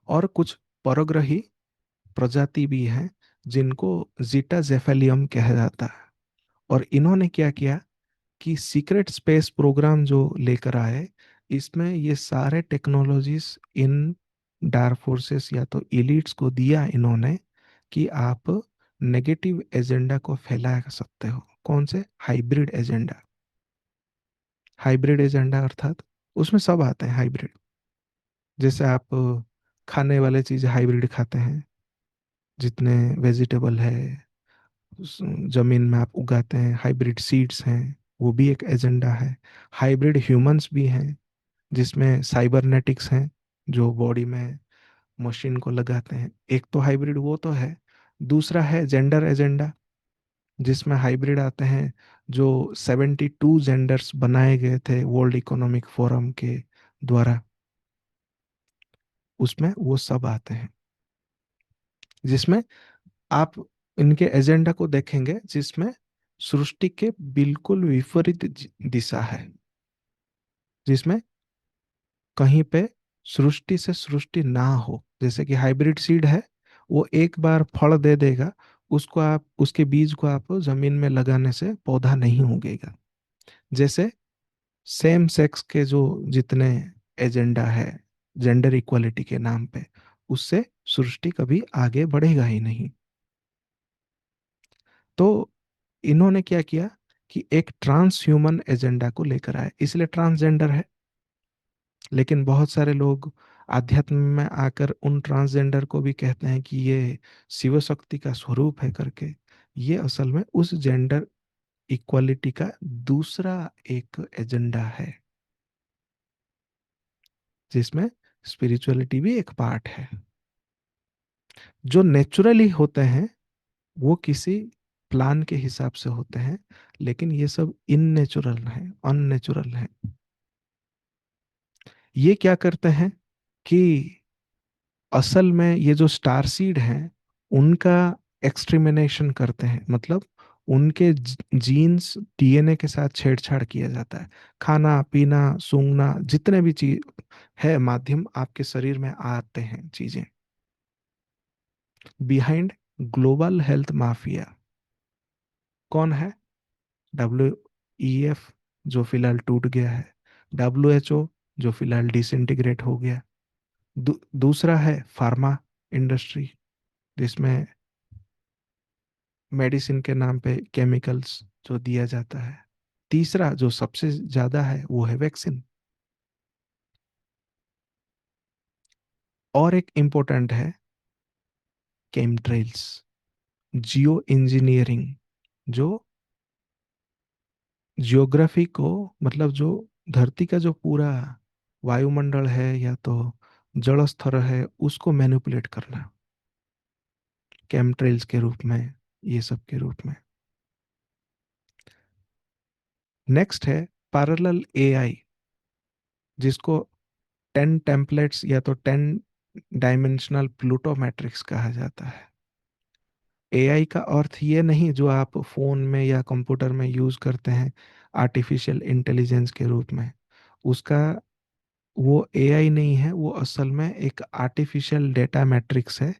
और कुछ परग्रही प्रजाति भी हैं, जिनको जीटा जेफेलियम कहा जाता है। और इन्होंने क्या किया कि सीक्रेट स्पेस प्रोग्राम जो लेकर आए, इसमें ये सारे टेक्नोलॉजीज इन डार्क फोर्सेस या तो इलीट्स को दिया इन्होंने, कि आप नेगेटिव एजेंडा को फैला सकते हो। कौन से? Hybrid agenda. हाइब्रिड एजेंडा अर्थात उसमें सब आते हैं हाइब्रिड। जैसे आप खाने वाले चीज़ हाइब्रिड खाते हैं, जितने वेजिटेबल है जमीन में आप उगाते हैं, हाइब्रिड सीड्स हैं, वो भी एक एजेंडा है। हाइब्रिड ह्यूमंस भी हैं, जिसमें साइबरनेटिक्स हैं, जो बॉडी में मशीन को लगाते हैं। एक तो हाइब्रिड वो तो है। दूसरा है जेंडर एजेंडा, जिसमें हाइब्रिड आते हैं, जो 72 जेंडर्स बनाए गए थे वर्ल्ड इकोनॉमिक फोरम के द्वारा, उसमें वो सब आते हैं। जिसमें आप इनके एजेंडा को देखेंगे, जिसमें सृष्टि के बिल्कुल विपरीत दिशा है, जिसमें कहीं पे सृष्टि से सृष्टि ना हो। जैसे कि हाइब्रिड सीड है, वो एक बार फल दे देगा, उसको आप उसके बीज को आप जमीन में लगाने से पौधा नहीं उगेगा। जैसे सेम सेक्स के जो जितने एजेंडा है जेंडर इक्वालिटी के नाम पे, उससे सृष्टि कभी आगे बढ़ेगा ही नहीं। तो इन्होंने क्या किया कि एक ट्रांस ह्यूमन एजेंडा को लेकर आए, इसलिए ट्रांसजेंडर है। लेकिन बहुत सारे लोग आध्यात्म में आकर उन ट्रांसजेंडर को भी कहते हैं कि ये शिव शक्ति का स्वरूप है करके। ये असल में उस जेंडर इक्वालिटी का दूसरा एक एजेंडा है, जिसमें स्पिरिचुअलिटी भी एक पार्ट है। जो नेचुरली होते हैं वो किसी प्लान के हिसाब से होते हैं, लेकिन ये सब इननेचुरल है, अननेचुरल है। ये क्या करते हैं कि असल में ये जो स्टार सीड हैं उनका एक्सट्रीमिनेशन करते हैं, मतलब उनके जीन्स डीएनए के साथ छेड़छाड़ किया जाता है। खाना पीना सूंघना जितने भी चीज है माध्यम आपके शरीर में आते हैं चीजें। बिहाइंड ग्लोबल हेल्थ माफिया कौन है? WEF, जो फिलहाल टूट गया है। WHO, जो फिलहाल डिसइंटीग्रेट हो गया। दूसरा है फार्मा इंडस्ट्री, जिसमें मेडिसिन के नाम पे केमिकल्स जो दिया जाता है। तीसरा जो सबसे ज्यादा है वो है वैक्सीन। और एक इम्पोर्टेंट है केमट्रेल्स, जियो इंजीनियरिंग, जो जियोग्राफी को, मतलब जो धरती का जो पूरा वायुमंडल है या तो जल स्तर है उसको मैनिपुलेट करना केमट्रेल्स के रूप में, ये सब के रूप में। नेक्स्ट है पैरेलल एआई, जिसको 10 टेम्पलेट्स या तो 10 डायमेंशनल प्लूटो मैट्रिक्स कहा जाता है। एआई का अर्थ ये नहीं जो आप फोन में या कंप्यूटर में यूज करते हैं आर्टिफिशियल इंटेलिजेंस के रूप में। उसका वो एआई नहीं है, वो असल में एक आर्टिफिशियल डेटा मैट्रिक्स है,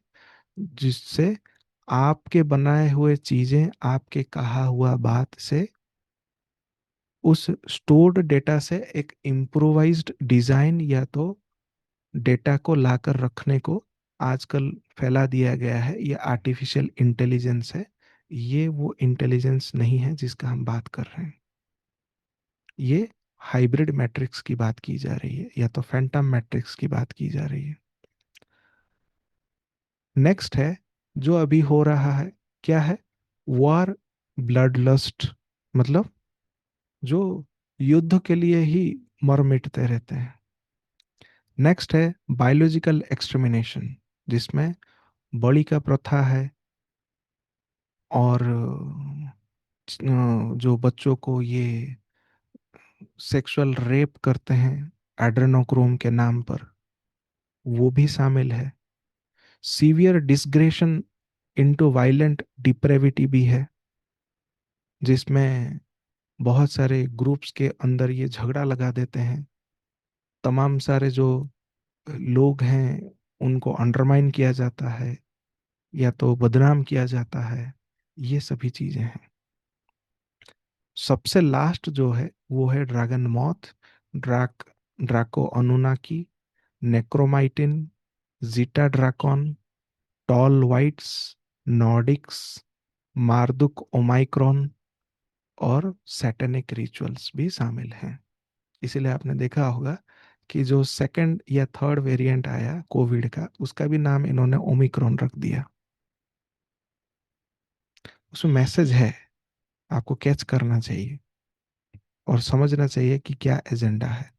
जिससे आपके बनाए हुए चीजें आपके कहा हुआ बात से उस स्टोर्ड डेटा से एक इम्प्रोवाइज्ड डिजाइन या तो डेटा को लाकर रखने को आजकल फैला दिया गया है। ये आर्टिफिशियल इंटेलिजेंस है, ये वो इंटेलिजेंस नहीं है जिसका हम बात कर रहे हैं। ये हाइब्रिड मैट्रिक्स की बात की जा रही है या तो फैंटम मैट्रिक्स की बात की जा रही है। नेक्स्ट है जो अभी हो रहा है, क्या है? वॉर ब्लड लस्ट, मतलब जो युद्ध के लिए ही मर मिटते रहते हैं। नेक्स्ट है बायोलॉजिकल एक्सटर्मिनेशन, जिसमें बलि का प्रथा है और जो बच्चों को ये सेक्सुअल रेप करते हैं एड्रेनोक्रोम के नाम पर, वो भी शामिल है। सीवियर डिसग्रेशन इनटू वायलेंट डिप्रेविटी भी है, जिसमें बहुत सारे ग्रुप्स के अंदर ये झगड़ा लगा देते हैं। तमाम सारे जो लोग हैं उनको अंडरमाइन किया जाता है या तो बदनाम किया जाता है। ये सभी चीजें हैं। सबसे लास्ट जो है वो है dragon moth, Draco Anunnaki, Necromiton, Zeta Drakon, tall whites, Nordics, Marduk Omicron और सैटेनिक रिचुअल्स भी शामिल हैं। इसीलिए आपने देखा होगा कि जो सेकंड या थर्ड वेरिएंट आया कोविड का, उसका भी नाम इन्होंने ओमिक्रॉन रख दिया। उसमें मैसेज है, आपको कैच करना चाहिए और समझना चाहिए कि क्या एजेंडा है।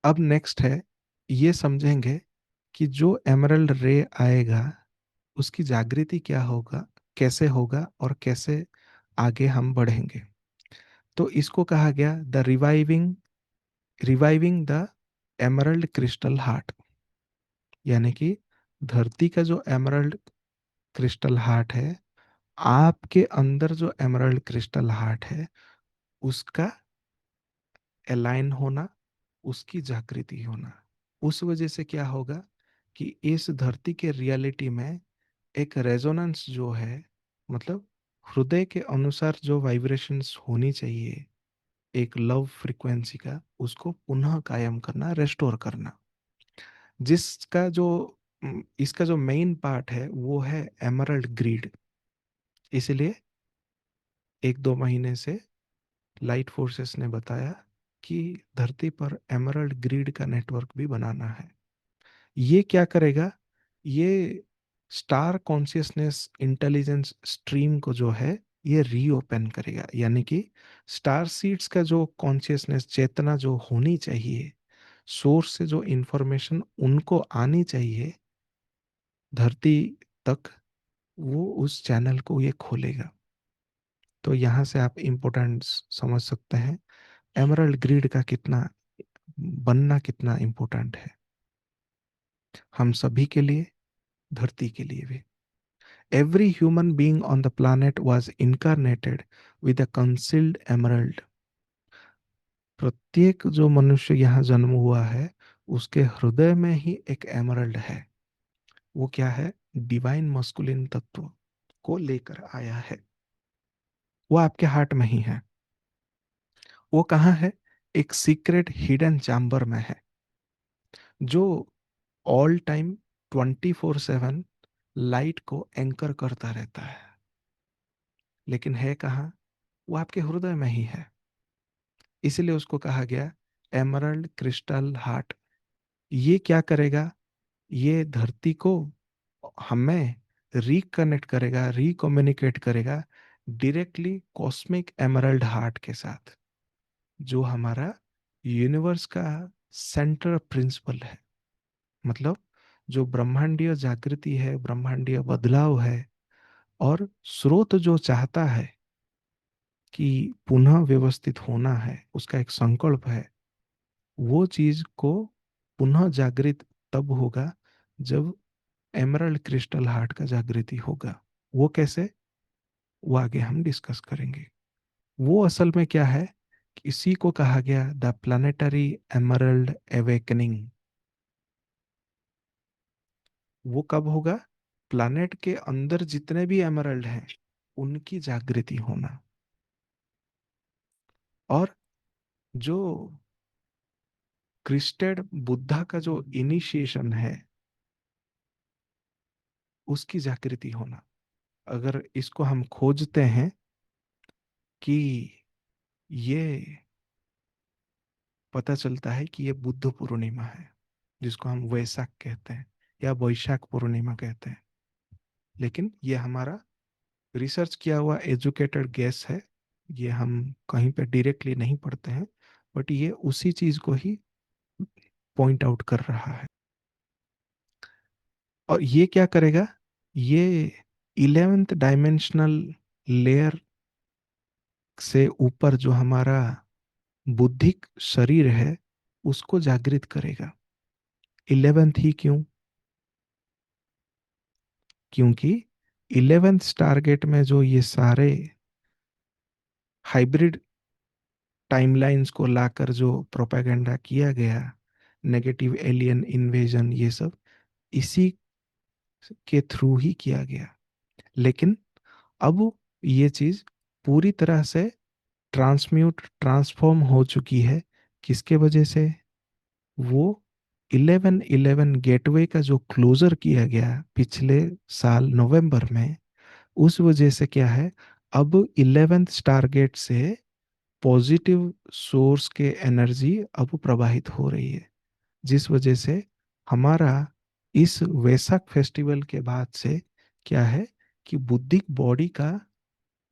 अब नेक्स्ट है, ये समझेंगे कि जो एमरल्ड रे आएगा उसकी जागृति क्या होगा, कैसे होगा और कैसे आगे हम बढ़ेंगे। तो इसको कहा गया the reviving the emerald crystal heart, यानी कि धरती का जो एमरल्ड क्रिस्टल हार्ट है, आपके अंदर जो एमरल्ड क्रिस्टल हार्ट है उसका अलाइन होना, उसकी जागृति होना। उस वजह से क्या होगा कि इस धरती के रियलिटी में एक रेजोनेंस जो है, मतलब हृदय के अनुसार जो वाइब्रेशंस होनी चाहिए एक लव फ्रीक्वेंसी का, उसको पुनः कायम करना, रेस्टोर करना। जिसका जो इसका जो मेन पार्ट है वो है एमरल्ड ग्रीड। इसलिए 1-2 महीने से लाइट फोर्सेस ने बताया कि धरती पर एमरल्ड ग्रिड का नेटवर्क भी बनाना है। ये क्या करेगा? ये स्टार कॉन्शियसनेस इंटेलिजेंस स्ट्रीम को जो है ये रीओपन करेगा, यानी कि स्टार सीड्स का जो कॉन्शियसनेस चेतना जो होनी चाहिए, सोर्स से जो इंफॉर्मेशन उनको आनी चाहिए धरती तक, वो उस चैनल को ये खोलेगा। तो यहाँ से आप इम्पोर्टेंस समझ सकते हैं एमरल्ड ग्रिड का कितना बनना कितना इम्पोर्टेंट है हम सभी के लिए, धरती के लिए भी। Every human being on the planet was incarnated with a concealed emerald. प्रत्येक जो मनुष्य यहाँ जन्म हुआ है उसके हृदय में ही एक एमरल्ड है। वो क्या है? डिवाइन मस्कुलिन तत्व को लेकर आया है। वो आपके हार्ट में ही है। वो कहाँ है? एक सीक्रेट हिडन चैम्बर में है, जो ऑल टाइम 24/7 लाइट को एंकर करता रहता है। लेकिन है कहाँ? वो आपके हृदय में ही है। इसीलिए उसको कहा गया एमरल्ड क्रिस्टल हार्ट। ये क्या करेगा? ये धरती को हमें रिकनेक्ट करेगा, रिकम्युनिकेट करेगा डायरेक्टली कॉस्मिक एमरल्ड हार्ट के साथ, जो हमारा यूनिवर्स का सेंटर प्रिंसिपल है। मतलब जो ब्रह्मांडीय जागृति है, ब्रह्मांडीय बदलाव है, और स्रोत जो चाहता है कि पुनः व्यवस्थित होना है, उसका एक संकल्प है, वो चीज को पुनः जागृत तब होगा जब एमरल्ड क्रिस्टल हार्ट का जागृति होगा। वो कैसे? वो आगे हम डिस्कस करेंगे। वो असल में क्या है? इसी को कहा गया द प्लानेटरी एमरल्ड एवेकनिंग। वो कब होगा? प्लानेट के अंदर जितने भी एमरल्ड हैं उनकी जागृति होना। और जो क्रिस्टेड बुद्धा का जो इनिशिएशन है उसकी जागृति होना। अगर इसको हम खोजते हैं कि ये पता चलता है कि ये बुद्ध पूर्णिमा है, जिसको हम वैशाख कहते हैं या वैशाख पूर्णिमा कहते हैं। लेकिन ये हमारा रिसर्च किया हुआ एजुकेटेड गेस है, ये हम कहीं पे डायरेक्टली नहीं पढ़ते हैं, बट ये उसी चीज को ही पॉइंट आउट कर रहा है। और ये क्या करेगा? ये 11th डायमेंशनल लेयर से ऊपर जो हमारा बुद्धिक शरीर है उसको जागृत करेगा। 11th ही क्यों? क्योंकि 11th टारगेट में जो ये सारे हाइब्रिड टाइमलाइंस को लाकर जो प्रोपेगेंडा किया गया, नेगेटिव एलियन इन्वेजन, ये सब इसी के थ्रू ही किया गया। लेकिन अब ये चीज पूरी तरह से ट्रांसफॉर्म हो चुकी है। किसके वजह से? वो 11/11 गेटवे का जो क्लोजर किया गया पिछले साल नवंबर में, उस वजह से क्या है, अब 11th टारगेट से पॉजिटिव सोर्स के एनर्जी अब प्रवाहित हो रही है, जिस वजह से हमारा इस वैशाख फेस्टिवल के बाद से क्या है कि बुद्धिक बॉडी का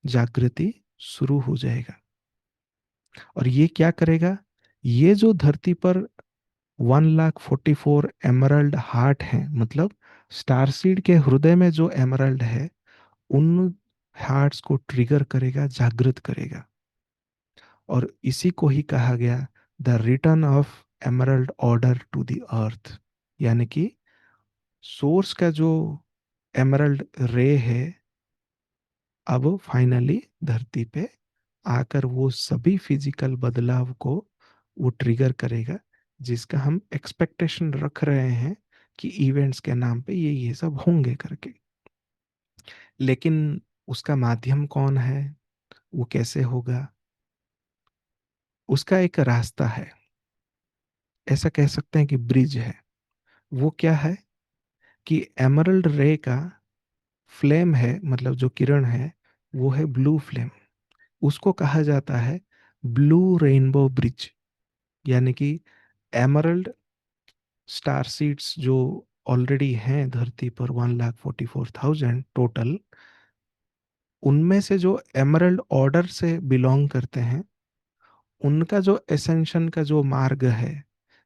जागृति शुरू हो जाएगा। और ये क्या करेगा? ये जो धरती पर 1,44 एमरल्ड हार्ट हैं, मतलब स्टारसीड के हृदय में जो एमरल्ड है, उन हार्ट्स को ट्रिगर करेगा, जागृत करेगा। और इसी को ही कहा गया the return of emerald order to the earth, यानी कि सोर्स का जो एमरल्ड रे है अब फाइनली धरती पे आकर वो सभी फिजिकल बदलाव को वो ट्रिगर करेगा, जिसका हम एक्सपेक्टेशन रख रहे हैं कि इवेंट्स के नाम पे ये सब होंगे करके। लेकिन उसका माध्यम कौन है? वो कैसे होगा? उसका एक रास्ता है, ऐसा कह सकते हैं कि ब्रिज है। वो क्या है कि एमरल्ड रे का फ्लेम है, मतलब जो किरण है वो है ब्लू फ्लेम। उसको कहा जाता है ब्लू रेनबो ब्रिज, यानी कि एमरल्ड स्टार सीड्स जो ऑलरेडी हैं धरती पर 1,44,000 टोटल, उनमें से जो एमरल्ड ऑर्डर से बिलोंग करते हैं, उनका जो एसेंशन का जो मार्ग है,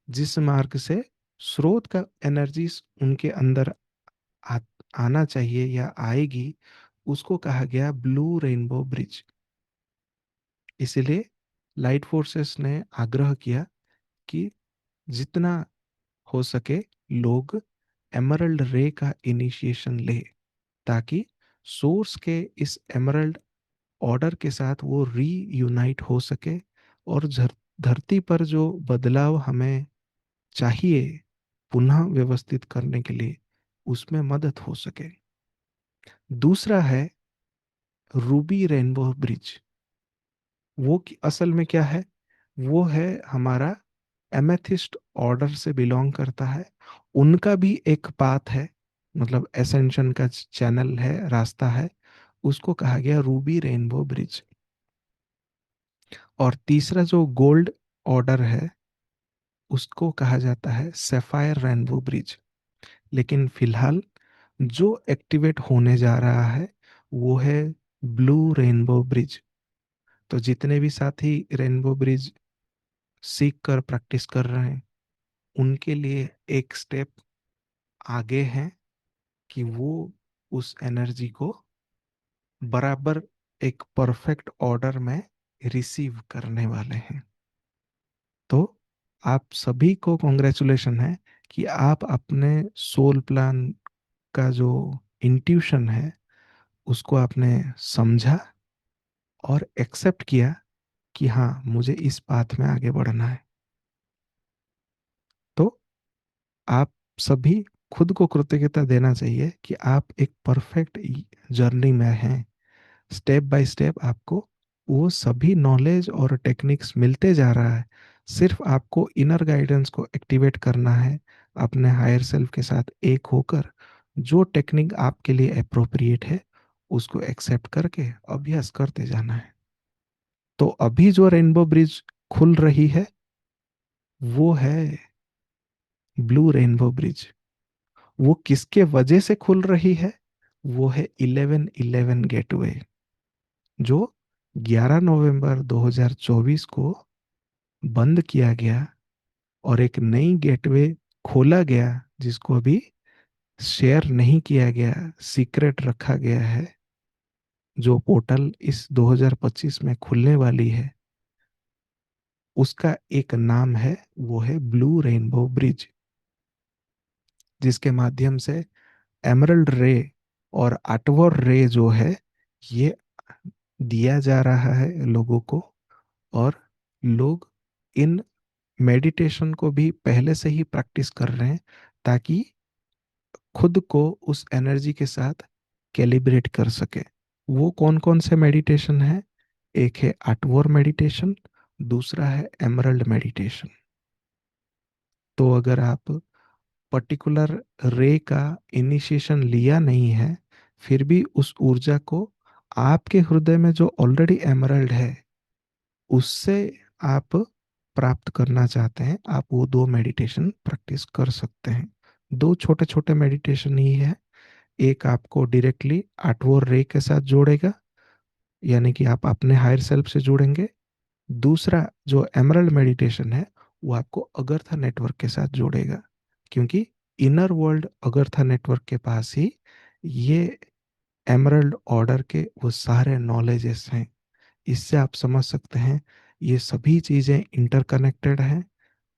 जिस मार्ग से स्रोत का एनर्जी उनके अंदर आ, आना चाहिए या आएगी, उसको कहा गया ब्लू रेनबो ब्रिज। इसलिए लाइट फोर्सेस ने आग्रह किया कि जितना हो सके लोग एमरल्ड रे का इनिशिएशन ले, ताकि सोर्स के इस एमरल्ड ऑर्डर के साथ वो रीयूनाइट हो सके, और धरती पर जो बदलाव हमें चाहिए पुनः व्यवस्थित करने के लिए, उसमें मदद हो सके। दूसरा है रूबी रेनबो ब्रिज। वो असल में क्या है? वो है हमारा एमेथिस्ट ऑर्डर से बिलोंग करता है। उनका भी एक पाथ है, मतलब एसेंशन का चैनल है, रास्ता है, उसको कहा गया रूबी रेनबो ब्रिज। और तीसरा जो गोल्ड ऑर्डर है, उसको कहा जाता है सैफायर रेनबो ब्रिज। लेकिन फिलहाल जो एक्टिवेट होने जा रहा है वो है ब्लू रेनबो ब्रिज। तो जितने भी साथी रेनबो ब्रिज सीख कर प्रैक्टिस कर रहे हैं, उनके लिए एक स्टेप आगे हैं कि वो उस एनर्जी को बराबर एक परफेक्ट ऑर्डर में रिसीव करने वाले हैं। तो आप सभी को कॉन्ग्रेचुलेशन है कि आप अपने सोल प्लान का जो इंट्यूशन है, उसको आपने समझा और एक्सेप्ट किया कि हाँ, मुझे इस पाथ में आगे बढ़ना है। तो आप सभी खुद को कृतज्ञता देना चाहिए कि आप एक परफेक्ट जर्नी में हैं। स्टेप बाय स्टेप आपको वो सभी नॉलेज और टेक्निक्स मिलते जा रहा है। सिर्फ आपको इनर गाइडेंस को एक्टिवेट करना है, अपने हायर सेल्फ के साथ एक होकर जो टेक्निक आपके लिए अप्रोप्रिएट है उसको एक्सेप्ट करके अभ्यास करते जाना है। तो अभी जो रेनबो ब्रिज खुल रही है वो है ब्लू रेनबो ब्रिज। वो किसके वजह से खुल रही है? वो है 1111 गेटवे, जो 11 नवंबर 2024 को बंद किया गया और एक नई गेटवे खोला गया, जिसको अभी शेयर नहीं किया गया, सीक्रेट रखा गया है। जो पोर्टल इस 2025 में खुलने वाली है, उसका एक नाम है, वो है ब्लू रेनबो ब्रिज, जिसके माध्यम से एमरल्ड रे और आठवां रे जो है, ये दिया जा रहा है लोगों को। और लोग इन मेडिटेशन को भी पहले से ही प्रैक्टिस कर रहे हैं, ताकि खुद को उस एनर्जी के साथ कैलिब्रेट कर सके। वो कौन कौन से मेडिटेशन है? एक है आठवां मेडिटेशन, दूसरा है एमरल्ड मेडिटेशन। तो अगर आप पर्टिकुलर रे का इनिशिएशन लिया नहीं है, फिर भी उस ऊर्जा को आपके हृदय में जो ऑलरेडी एमरल्ड है उससे आप प्राप्त करना चाहते हैं, आप वो दो मेडिटेशन प्रैक्टिस कर सकते हैं। दो छोटे छोटे मेडिटेशन ही है। एक आपको डायरेक्टली आठवां रे के साथ जोड़ेगा, यानी कि आप अपने हायर सेल्फ से जुड़ेंगे। दूसरा जो एमरल्ड मेडिटेशन है, वो आपको अगर्था नेटवर्क के साथ जोड़ेगा, क्योंकि इनर वर्ल्ड अगर्था नेटवर्क के पास ही ये एमरल्ड ऑर्डर के वो सारे नॉलेजेस हैं। इससे आप समझ सकते हैं ये सभी चीज़ें इंटरकनेक्टेड हैं,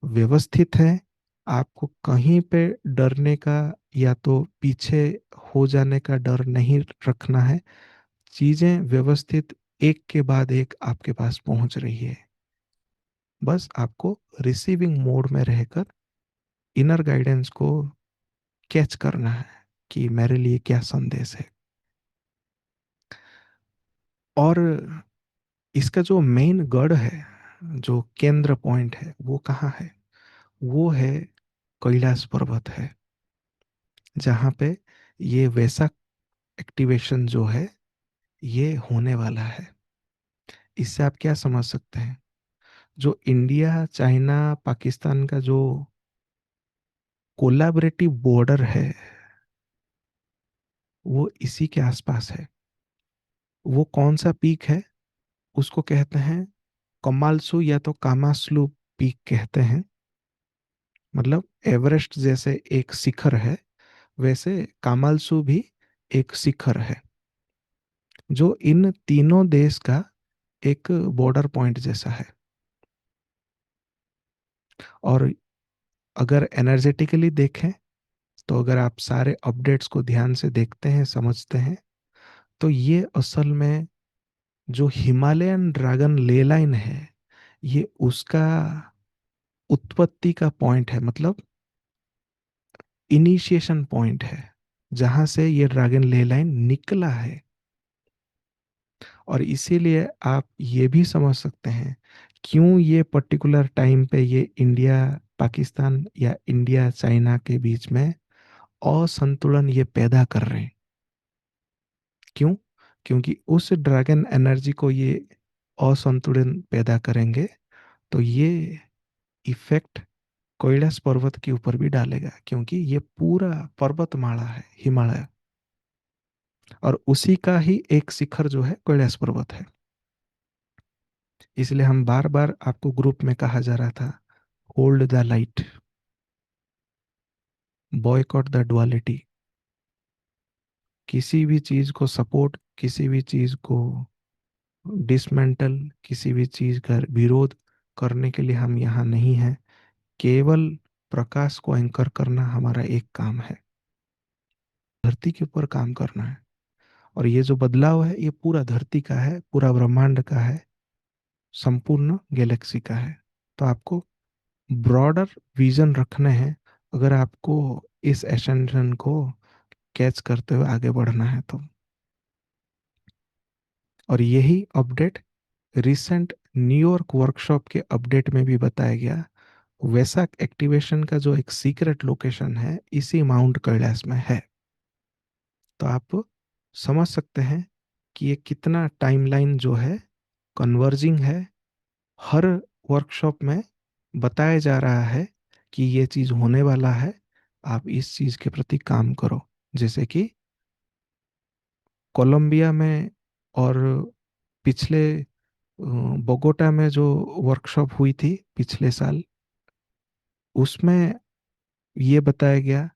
व्यवस्थित हैं। आपको कहीं पे डरने का या तो पीछे हो जाने का डर नहीं रखना है। चीज़ें व्यवस्थित एक के बाद एक आपके पास पहुंच रही है। बस आपको रिसीविंग मोड में रहकर इनर गाइडेंस को कैच करना है कि मेरे लिए क्या संदेश है। और इसका जो मेन गढ़ है, जो केंद्र पॉइंट है, वो कहाँ है? वो है कैलाश पर्वत है, जहाँ पे ये वैसा एक्टिवेशन जो है ये होने वाला है। इससे आप क्या समझ सकते हैं? जो इंडिया, चाइना, पाकिस्तान का जो कोलैबोरेटिव बॉर्डर है वो इसी के आसपास है। वो कौन सा पीक है? उसको कहते हैं कमालसू या तो कामास्लू पीक कहते हैं। मतलब एवरेस्ट जैसे एक शिखर है, वैसे कामालसू भी एक शिखर है, जो इन तीनों देश का एक बॉर्डर पॉइंट जैसा है। और अगर एनर्जेटिकली देखें, तो अगर आप सारे अपडेट्स को ध्यान से देखते हैं, समझते हैं, तो ये असल में जो हिमालयन ड्रैगन ले लाइन है, ये उसका उत्पत्ति का पॉइंट है, मतलब इनिशिएशन पॉइंट है, जहां से ये ड्रैगन ले लाइन निकला है। और इसीलिए आप ये भी समझ सकते हैं क्यों ये पर्टिकुलर टाइम पे ये इंडिया पाकिस्तान या इंडिया चाइना के बीच में असंतुलन ये पैदा कर रहे हैं। क्यों? क्योंकि उस ड्रैगन एनर्जी को ये असंतुलन पैदा करेंगे, तो ये इफेक्ट कैलाश पर्वत के ऊपर भी डालेगा, क्योंकि ये पूरा पर्वतमाला है हिमालय, और उसी का ही एक शिखर जो है कैलाश पर्वत है। इसलिए हम बार बार आपको ग्रुप में कहा जा रहा था, hold the light, boycott the duality. किसी भी चीज को सपोर्ट, किसी भी चीज को डिसमेंटल, किसी भी चीज का विरोध करने के लिए हम यहाँ नहीं हैं। केवल प्रकाश को एंकर करना हमारा एक काम है, धरती के ऊपर काम करना है। और ये जो बदलाव है, ये पूरा धरती का है, पूरा ब्रह्मांड का है, संपूर्ण गैलेक्सी का है। तो आपको ब्रॉडर विजन रखने हैं, अगर आपको इस एसेंशन को कैच करते हुए आगे बढ़ना है तो। और यही अपडेट रिसेंट न्यूयॉर्क वर्कशॉप के अपडेट में भी बताया गया। वैसाख एक्टिवेशन का जो एक सीक्रेट लोकेशन है, इसी माउंट कैलाश में है। तो आप समझ सकते हैं कि ये कितना टाइमलाइन जो है कन्वर्जिंग है। हर वर्कशॉप में बताया जा रहा है कि ये चीज़ होने वाला है, आप इस चीज़ के प्रति काम करो। जैसे कि कोलंबिया में, और पिछले बोगोटा में जो वर्कशॉप हुई थी पिछले साल, उसमें ये बताया गया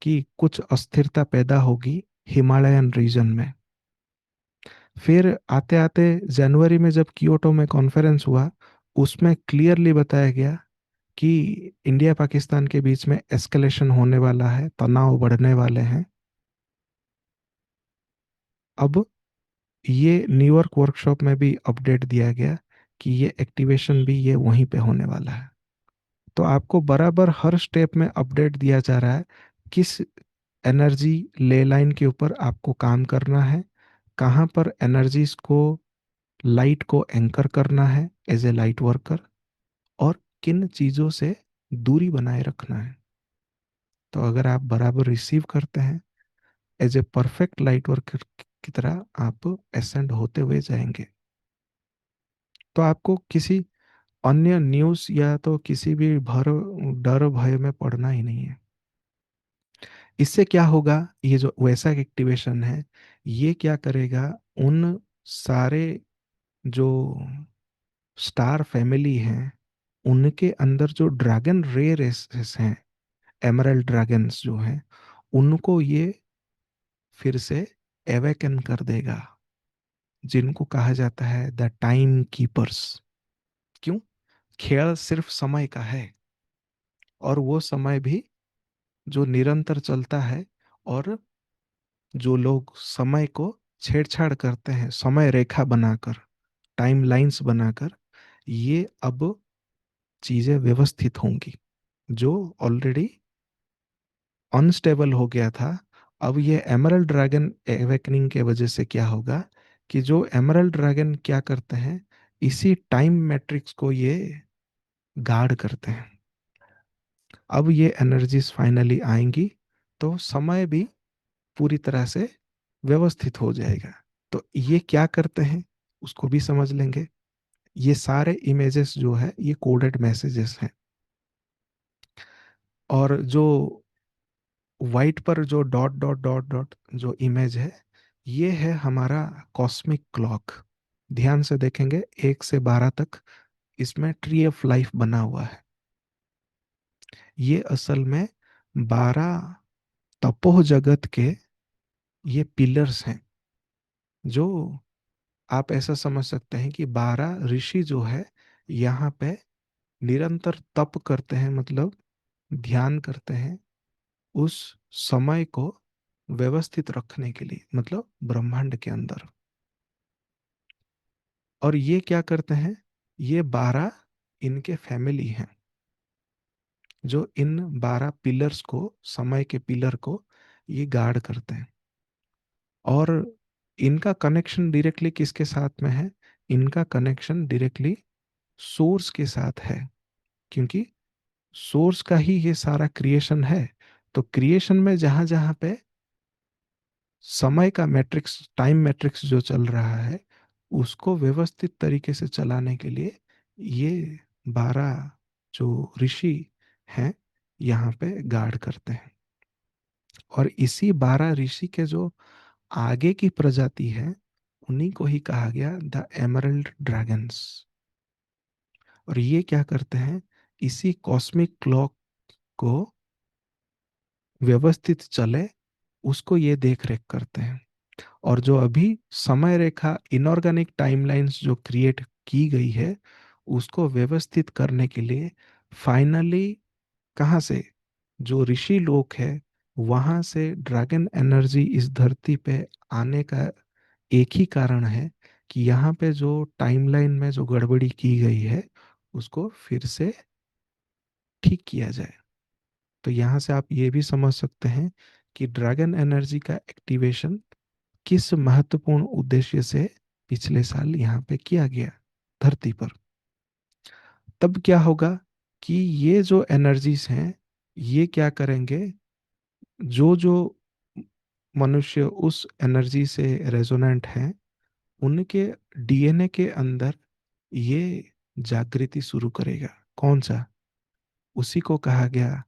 कि कुछ अस्थिरता पैदा होगी हिमालयन रीजन में। फिर आते आते जनवरी में जब कियोटो में कॉन्फ्रेंस हुआ, उसमें क्लियरली बताया गया कि इंडिया पाकिस्तान के बीच में एस्केलेशन होने वाला है, तनाव बढ़ने वाले हैं। अब ये न्यूयॉर्क वर्कशॉप में भी अपडेट दिया गया कि ये एक्टिवेशन भी ये वहीं पे होने वाला है। तो आपको बराबर हर स्टेप में अपडेट दिया जा रहा है किस एनर्जी ले लाइन के ऊपर आपको काम करना है, कहाँ पर एनर्जीज को, लाइट को एंकर करना है एज ए लाइट वर्कर, और किन चीज़ों से दूरी बनाए रखना है। तो अगर आप बराबर रिसीव करते हैं as a perfect light worker की तरह, आप एसेंड होते हुए जाएंगे। तो आपको किसी अन्य न्यूज़ या तो किसी भी भर डर भय में पड़ना ही नहीं है। इससे क्या होगा, ये जो वैसा एक्टिवेशन है, ये क्या करेगा, उन सारे जो स्टार फैमिली हैं, उनके अंदर जो ड्रैगन रे रेसेस हैं, एमरल्ड ड्रैगन्स जो हैं, उनको ये फिर से एवेकन कर देगा, जिनको कहा जाता है द टाइम कीपर्स। क्यों? खेल सिर्फ समय का है, और वो समय भी जो निरंतर चलता है। और जो लोग समय को छेड़छाड़ करते हैं, समय रेखा बनाकर, टाइम लाइंस बनाकर, ये अब चीजें व्यवस्थित होंगी। जो ऑलरेडी अनस्टेबल हो गया था, अब ये एमरल्ड ड्रैगन एवेकनिंग के वजह से क्या होगा कि जो एमरल्ड ड्रैगन क्या करते हैं, इसी टाइम मैट्रिक्स को ये गार्ड करते हैं। अब ये एनर्जीज फाइनली आएंगी, तो समय भी पूरी तरह से व्यवस्थित हो जाएगा। तो ये क्या करते हैं उसको भी समझ लेंगे। ये सारे इमेजेस जो है, ये कोडेड मैसेजेस हैं। और जो वाइट पर जो डॉट डॉट डॉट डॉट जो इमेज है, ये है हमारा कॉस्मिक क्लॉक। ध्यान से देखेंगे 1 से 12 तक इसमें ट्री ऑफ लाइफ बना हुआ है। ये असल में 12 तपोह जगत के ये पिलर्स हैं। जो आप ऐसा समझ सकते हैं कि 12 ऋषि जो है यहाँ पे निरंतर तप करते हैं, मतलब ध्यान करते हैं उस समय को व्यवस्थित रखने के लिए, मतलब ब्रह्मांड के अंदर। और ये क्या करते हैं, ये 12 इनके फैमिली हैं जो इन 12 पिलर्स को, समय के पिलर को ये गार्ड करते हैं। और इनका कनेक्शन डायरेक्टली किसके साथ में है? इनका कनेक्शन डायरेक्टली सोर्स के साथ है, क्योंकि सोर्स का ही ये सारा क्रिएशन है। तो क्रिएशन में जहां जहां पे समय का मैट्रिक्स, टाइम मैट्रिक्स जो चल रहा है, उसको व्यवस्थित तरीके से चलाने के लिए ये 12 जो ऋषि हैं यहाँ पे गार्ड करते हैं। और इसी 12 ऋषि के जो आगे की प्रजाति है, उन्हीं को ही कहा गया द एमरल्ड ड्रैगन्स। और ये क्या करते हैं, इसी कॉस्मिक क्लॉक को व्यवस्थित चले उसको ये देख रेख करते हैं। और जो अभी समय रेखा इनऑर्गेनिक टाइमलाइंस जो क्रिएट की गई है, उसको व्यवस्थित करने के लिए फाइनली कहाँ से, जो ऋषि लोक है वहां से ड्रैगन एनर्जी इस धरती पे आने का एक ही कारण है कि यहाँ पे जो टाइमलाइन में जो गड़बड़ी की गई है उसको फिर से ठीक किया जाए। तो यहाँ से आप ये भी समझ सकते हैं कि ड्रैगन एनर्जी का एक्टिवेशन किस महत्वपूर्ण उद्देश्य से पिछले साल यहाँ पे किया गया धरती पर। तब क्या होगा कि ये जो एनर्जीज हैं, ये क्या करेंगे, जो जो मनुष्य उस एनर्जी से रेजोनेंट हैं, उनके डीएनए के अंदर ये जागृति शुरू करेगा। कौन सा? उसी को कहा गया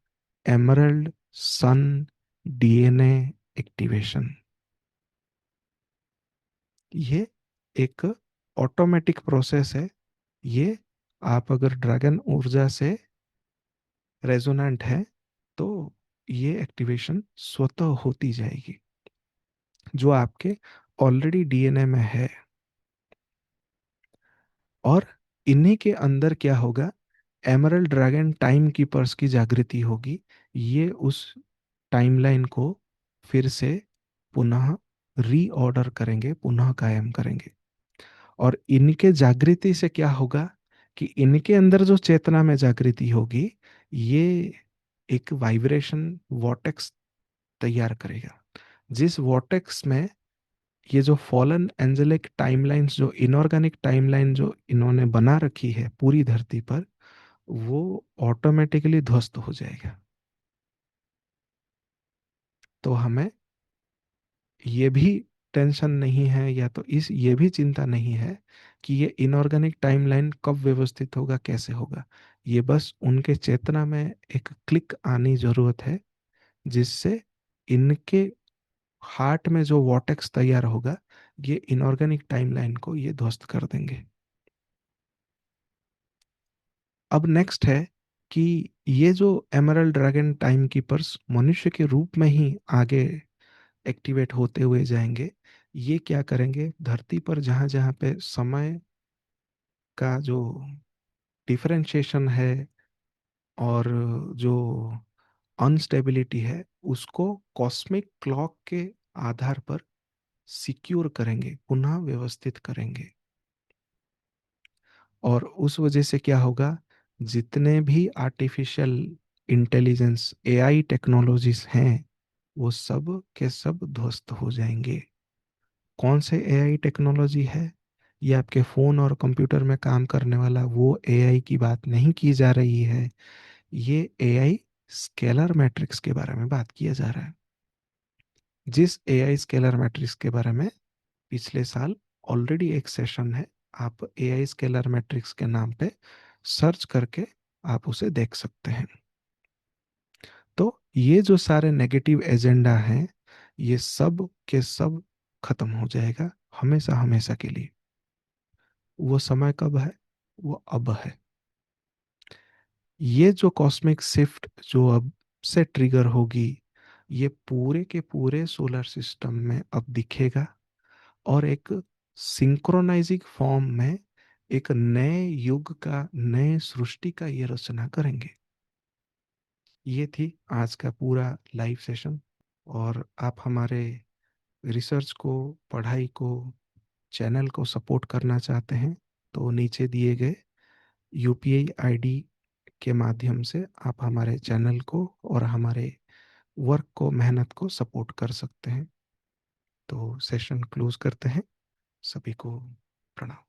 एमरल्ड सन डीएनए एक्टिवेशन। ये एक ऑटोमेटिक प्रोसेस है। ये आप अगर ड्रैगन ऊर्जा से रेजोनेंट है तो ये एक्टिवेशन स्वतः होती जाएगी, जो आपके ऑलरेडी डीएनए में है। और इन्हीं के अंदर क्या होगा, एमरल्ड ड्रैगन टाइम कीपर्स की जागृति होगी। ये उस टाइमलाइन को फिर से पुनः रीऑर्डर करेंगे, पुनः कायम करेंगे। और इनके जागृति से क्या होगा कि इनके अंदर जो चेतना में जागृति होगी, ये एक वाइब्रेशन वॉटेक्स तैयार करेगा। जिस वॉटेक्स में ये जो फॉलन एंजेलिक टाइमलाइंस, जो इनऑर्गेनिक टाइमलाइन जो इन्होंने बना रखी है पूरी धरती पर, वो ऑटोमेटिकली ध्वस्त हो जाएगा। तो हमें ये भी टेंशन नहीं है, या तो इस ये भी चिंता नहीं है कि ये इनऑर्गेनिक टाइमलाइन कब व्यवस्थित होगा, कैसे होगा। ये बस उनके चेतना में एक क्लिक आनी जरूरत है, जिससे इनके हार्ट में जो वॉटेक्स तैयार होगा, ये इनऑर्गेनिक टाइमलाइन को ये ध्वस्त कर देंगे। अब नेक्स्ट है कि ये जो एमरल्ड ड्रैगन टाइम कीपर्स मनुष्य के रूप में ही आगे एक्टिवेट होते हुए जाएंगे। ये क्या करेंगे, धरती पर जहाँ जहाँ पे समय का जो डिफरेंशिएशन है और जो अनस्टेबिलिटी है, उसको कॉस्मिक क्लॉक के आधार पर सिक्योर करेंगे, पुनः व्यवस्थित करेंगे। और उस वजह से क्या होगा, जितने भी आर्टिफिशियल इंटेलिजेंस एआई टेक्नोलॉजीज हैं, वो सब के सब ध्वस्त हो जाएंगे। कौन से एआई टेक्नोलॉजी है? ये आपके फ़ोन और कंप्यूटर में काम करने वाला वो एआई की बात नहीं की जा रही है। ये एआई स्केलर मैट्रिक्स के बारे में बात किया जा रहा है। जिस एआई स्केलर मैट्रिक्स के बारे में पिछले साल ऑलरेडी एक सेशन है, आप एआई स्केलर मैट्रिक्स के नाम पे सर्च करके आप उसे देख सकते हैं। तो ये जो सारे नेगेटिव एजेंडा हैं, ये सब के सब खत्म हो जाएगा, हमेशा हमेशा के लिए। वो समय कब है? वो अब है। ये जो कॉस्मिक शिफ्ट जो अब से ट्रिगर होगी, ये पूरे के पूरे सोलर सिस्टम में अब दिखेगा, और एक सिंक्रोनाइजिंग फॉर्म में एक नए युग का, नए सृष्टि का ये रचना करेंगे। ये थी आज का पूरा लाइव सेशन। और आप हमारे रिसर्च को, पढ़ाई को, चैनल को सपोर्ट करना चाहते हैं, तो नीचे दिए गए यूपीआई आईडी के माध्यम से आप हमारे चैनल को और हमारे वर्क को, मेहनत को सपोर्ट कर सकते हैं। तो सेशन क्लोज करते हैं। सभी को प्रणाम।